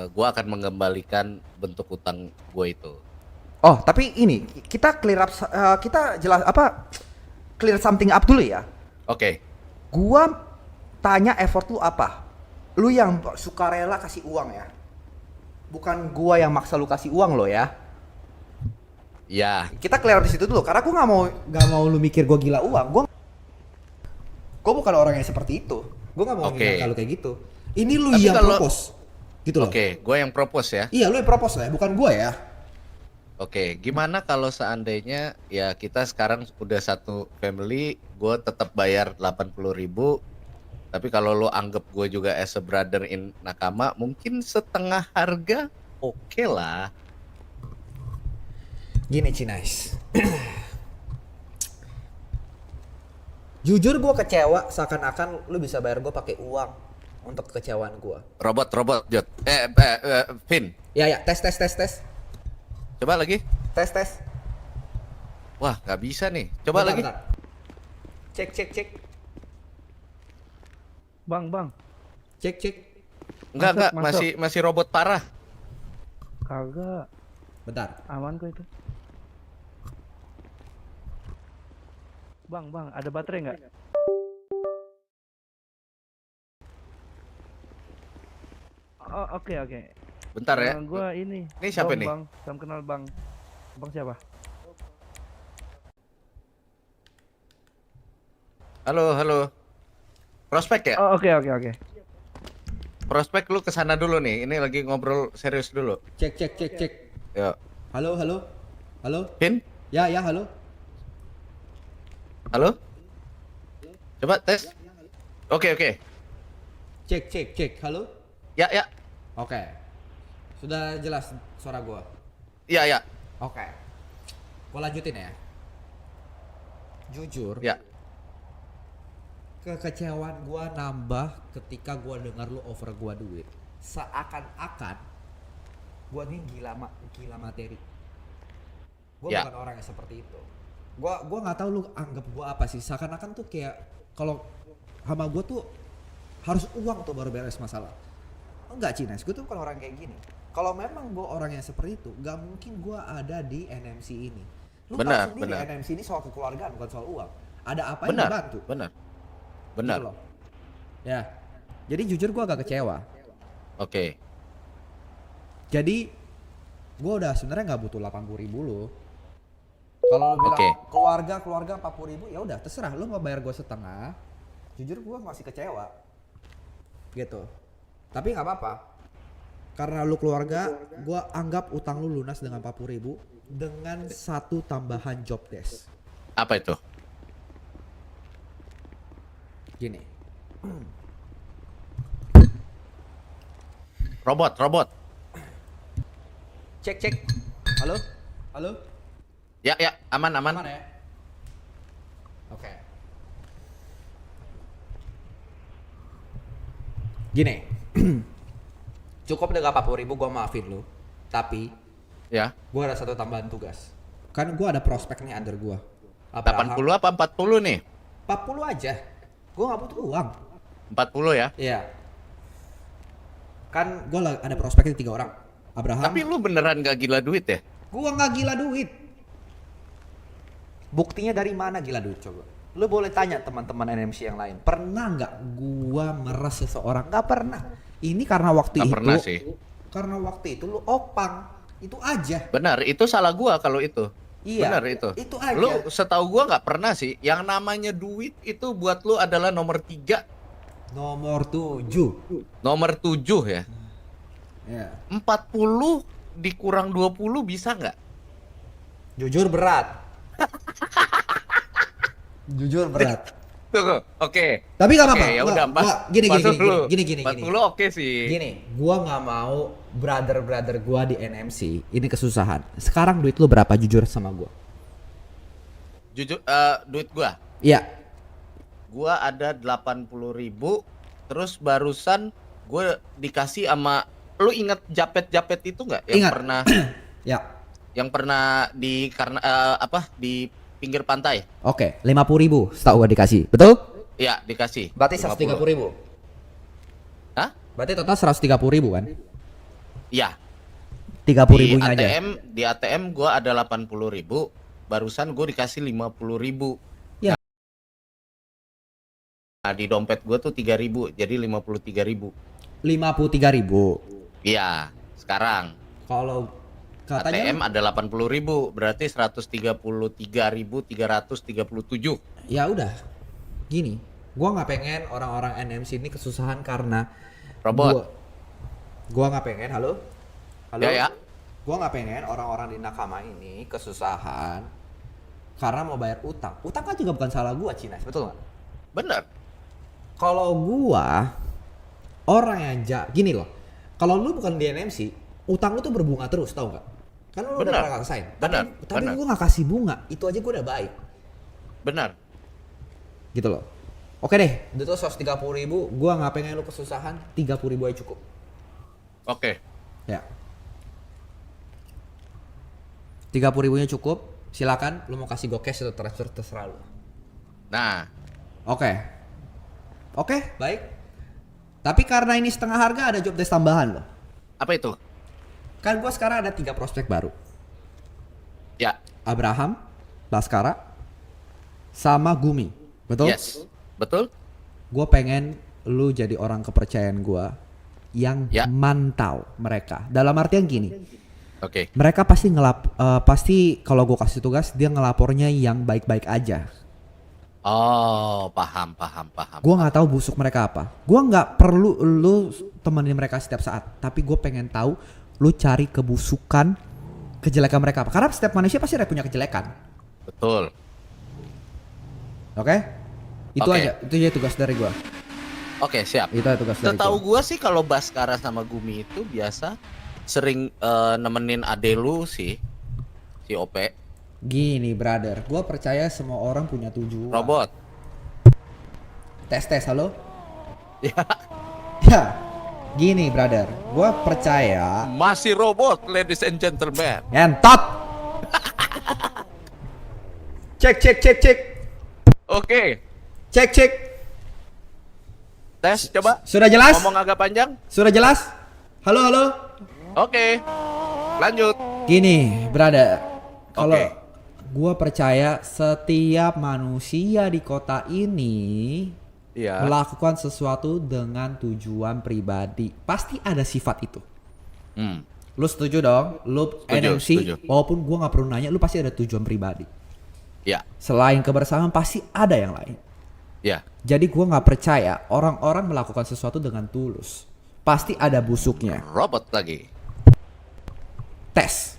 gue akan mengembalikan bentuk hutang gue itu. Oh, tapi ini kita clear up, kita jelas apa? Clear something up dulu ya. Oke. Gua tanya effort lu apa? Lu yang sukarela kasih uang ya. Bukan gua yang maksa lu kasih uang lo ya. Ya. Kita clear di situ dulu karena gua nggak mau lu mikir gua gila uang. Gua bukan orang yang seperti itu. Gua nggak mau ngeliat kalau kayak gitu. Ini lu Tapi yang kalau- propose. Gitu loh. Oke, gue yang propose ya. Iya, lu yang propose lah ya, bukan gua ya. Oke, gimana kalau seandainya ya kita sekarang udah satu family, gue tetap bayar 80.000. Tapi kalau lo anggap gue juga as a brother in nakama, mungkin setengah harga oke lah. Gini Cinais. Jujur gue kecewa seakan-akan lu bisa bayar gue pakai uang untuk kekecewaan gue. Robot, Jod. Vin. Ya, tes. Coba lagi. Tes. Wah, nggak bisa nih. Coba lagi. Bentar. Cek. Bang. Cek. Enggak, masuk. masih robot parah. Kagak. Bentar. Aman kok itu. Bang, ada baterai nggak? Oh, oke. Bentar ya. Gua ini. Ini siapa nih? Bang, salam kenal Bang. Bang siapa? Halo. Prospek ya? Oh, oke. Prospek lu kesana dulu nih. Ini lagi ngobrol serius dulu. Cek. Yuk. Halo. Vin? Ya, halo. Halo? Coba tes. Oke. Cek. Halo. Ya. Oke. Sudah jelas suara gua. Ya. Oke. Gua lanjutin ya. Jujur. Ya. Kekecewaan gua nambah ketika gua dengar lu over gua duit. Seakan-akan gua ini gila materi. Gua Ya. bukan orang yang seperti itu. Gua nggak tahu lu anggap gua apa sih. Seakan-akan tuh kayak kalau sama gua tuh harus uang tuh baru beres masalah. Enggak, Cines, gue tuh bukan orang kayak gini. Kalau memang gue orang yang seperti itu, gak mungkin gue ada di NMC ini. Lu tahu sendiri NMC ini soal kekeluargaan, bukan soal uang. Ada apa yang dibantu? Benar. Gitu loh. Ya, jadi jujur gue agak kecewa. Oke. Jadi gue udah sebenarnya nggak butuh 80.000 lo. Kalau lu bilang keluarga 40.000, ya udah terserah. Lu mau bayar gue setengah. Jujur gue masih kecewa. Gitu. Tapi nggak apa-apa, karena lu keluarga, gue anggap utang lu lunas dengan 40.000 dengan satu tambahan job desk. Apa itu? Gini. Robot. Cek. Halo. Ya, aman. Ya? Oke. Gini. Cukup dengan 40.000 gue maafin lu. Tapi ya, gue ada satu tambahan tugas. Kan gue ada prospek nih under gue. 80 apa 40 nih? 40 aja. Gue gak butuh uang. 40 ya? Iya. Kan gue ada prospeknya 3 orang. Abraham. Tapi lu beneran gak gila duit ya? Gue gak gila duit. Buktinya dari mana gila duit coba? Lu boleh tanya teman-teman NMC yang lain. Pernah nggak gua meres seseorang? Nggak pernah. Ini karena waktu itu. Pernah sih. Karena waktu itu lu opang. Itu aja. Benar, itu salah gua kalau itu. Iya. Benar itu. Itu aja. Lu setahu gua nggak pernah sih. Yang namanya duit itu buat lu adalah nomor 3. Nomor 7. Nomor 7 ya. Iya. 40 dikurang 20 bisa nggak? Jujur berat. Jujur berat. Tuh, oke. Tapi nggak apa-apa. Oke, ya udah pas. Gini. 40 oke sih. Gini, gua nggak mau brother gua di NMC ini kesusahan. Sekarang duit lu berapa jujur sama gua? Jujur, duit gua. Iya. Gua ada 80.000. Terus barusan gua dikasih sama, lu inget japet itu nggak? Yang Ingat. pernah. Ya. Yang pernah di di pinggir pantai. Oke, 50.000 setahu gua dikasih. Betul? Iya, dikasih. Berarti 130.000. Hah? Berarti total 130.000 kan? Iya. 30.000-nya aja. Di ATM gua ada 80.000. Barusan gua dikasih 50.000. Ya. Nah, di dompet gua tuh 3.000, jadi 53.000. 53.000. Iya, sekarang. Kalau katanya ATM ada 80.000, berarti 133.337. ya udah. Gini, gua nggak pengen orang-orang NMC ini kesusahan karena robot. Gua nggak pengen, halo? Ya. Gua nggak pengen orang-orang di Nakama ini kesusahan karena mau bayar utang. Utang kan juga bukan salah gua, Cines, betul nggak? Bener. Kalau gua orang yang gini loh. Kalau lu bukan di NMC, utang lu tuh berbunga terus, tau nggak? Kan lu udah pernah ngerasain. Tapi gua nggak kasih bunga, itu aja gua udah baik. Benar. Gitu loh. Oke deh, itu 130.000, gua nggak pengen lu kesusahan, 30.000 aja cukup. Oke. Ya. 30.000-nya cukup, silakan. Lu mau kasih gua cash atau transfer terserah lu. Nah. Oke, baik. Tapi karena ini setengah harga ada job desk tambahan loh. Apa itu? Kan gua sekarang ada 3 prospek baru. Ya. Abraham, Baskara, sama Gumi. Betul? Yes. Betul. Gua pengen lu jadi orang kepercayaan gua yang mantau mereka. Dalam artian gini. Oke. Mereka pasti pasti kalau gua kasih tugas dia ngelapornya yang baik-baik aja. Oh, paham. Gua nggak tahu busuk mereka apa. Gua nggak perlu lu temenin mereka setiap saat. Tapi gue pengen tahu lu cari kebusukan, kejelekan mereka apa. Karena setiap manusia pasti ada punya kejelekan. Betul. Oke? Itu aja tugas dari gua. Oke, siap. Itu aja tugas dari Setahu gua sih kalau Baskara sama Gumi itu biasa sering nemenin ade lu si OP. Gini brother, gua percaya semua orang punya tujuan. Robot. Tes, halo? Ya. Ya. Gini brother, gua percaya Masih robot, ladies and gentlemen. Ngentot. Cek. Oke. Cek. Tes, coba. Sudah jelas? Ngomong agak panjang. Sudah jelas? Halo. Oke. Lanjut. Gini, brother. Kalau gua percaya setiap manusia di kota ini melakukan sesuatu dengan tujuan pribadi. Pasti ada sifat itu. Lu setuju dong? Lu NMC, walaupun gua nggak perlu nanya, lu pasti ada tujuan pribadi. Ya. Selain kebersamaan pasti ada yang lain. Ya. Jadi gua nggak percaya orang-orang melakukan sesuatu dengan tulus. Pasti ada busuknya. Robot lagi. Tes.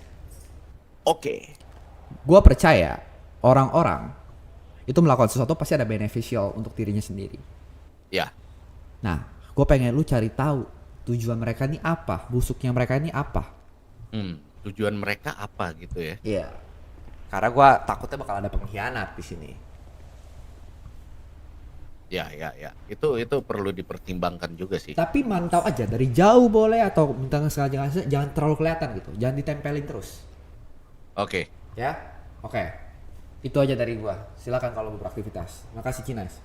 Oke. Gua percaya orang-orang itu melakukan sesuatu pasti ada beneficial untuk dirinya sendiri. Ya. Nah, gue pengen lu cari tahu tujuan mereka ini apa, busuknya mereka ini apa. Tujuan mereka apa gitu ya? Iya. Karena gue takutnya bakal ada pengkhianat di sini. Ya. Itu perlu dipertimbangkan juga sih. Tapi mantau aja dari jauh boleh atau bintang sengaja jangan terlalu kelihatan gitu, jangan ditempelin terus. Oke. Ya, oke. Itu aja dari gua. Silakan kalau mau beraktivitas. Makasih Cinas.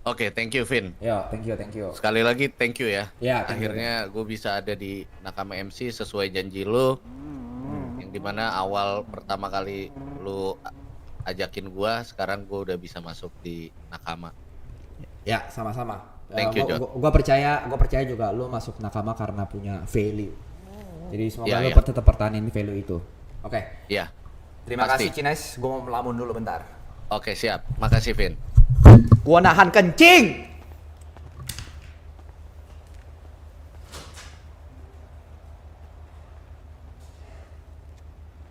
Oke, thank you Vin. Ya, thank you. Sekali lagi thank you ya. Ya, akhirnya gue bisa ada di Nakama MC sesuai janji lu. Yang dimana awal pertama kali lu ajakin gua, sekarang gua udah bisa masuk di Nakama. Ya, sama-sama. Thank you, Jod. Gua percaya juga lu masuk Nakama karena punya value. Jadi semoga lu Ya. tetap pertahanin value itu. Oke. Iya. Terima Pasti. kasih Cines, gua mau melamun dulu bentar. Oke, siap. Makasih Vin. Gua nahan kencing.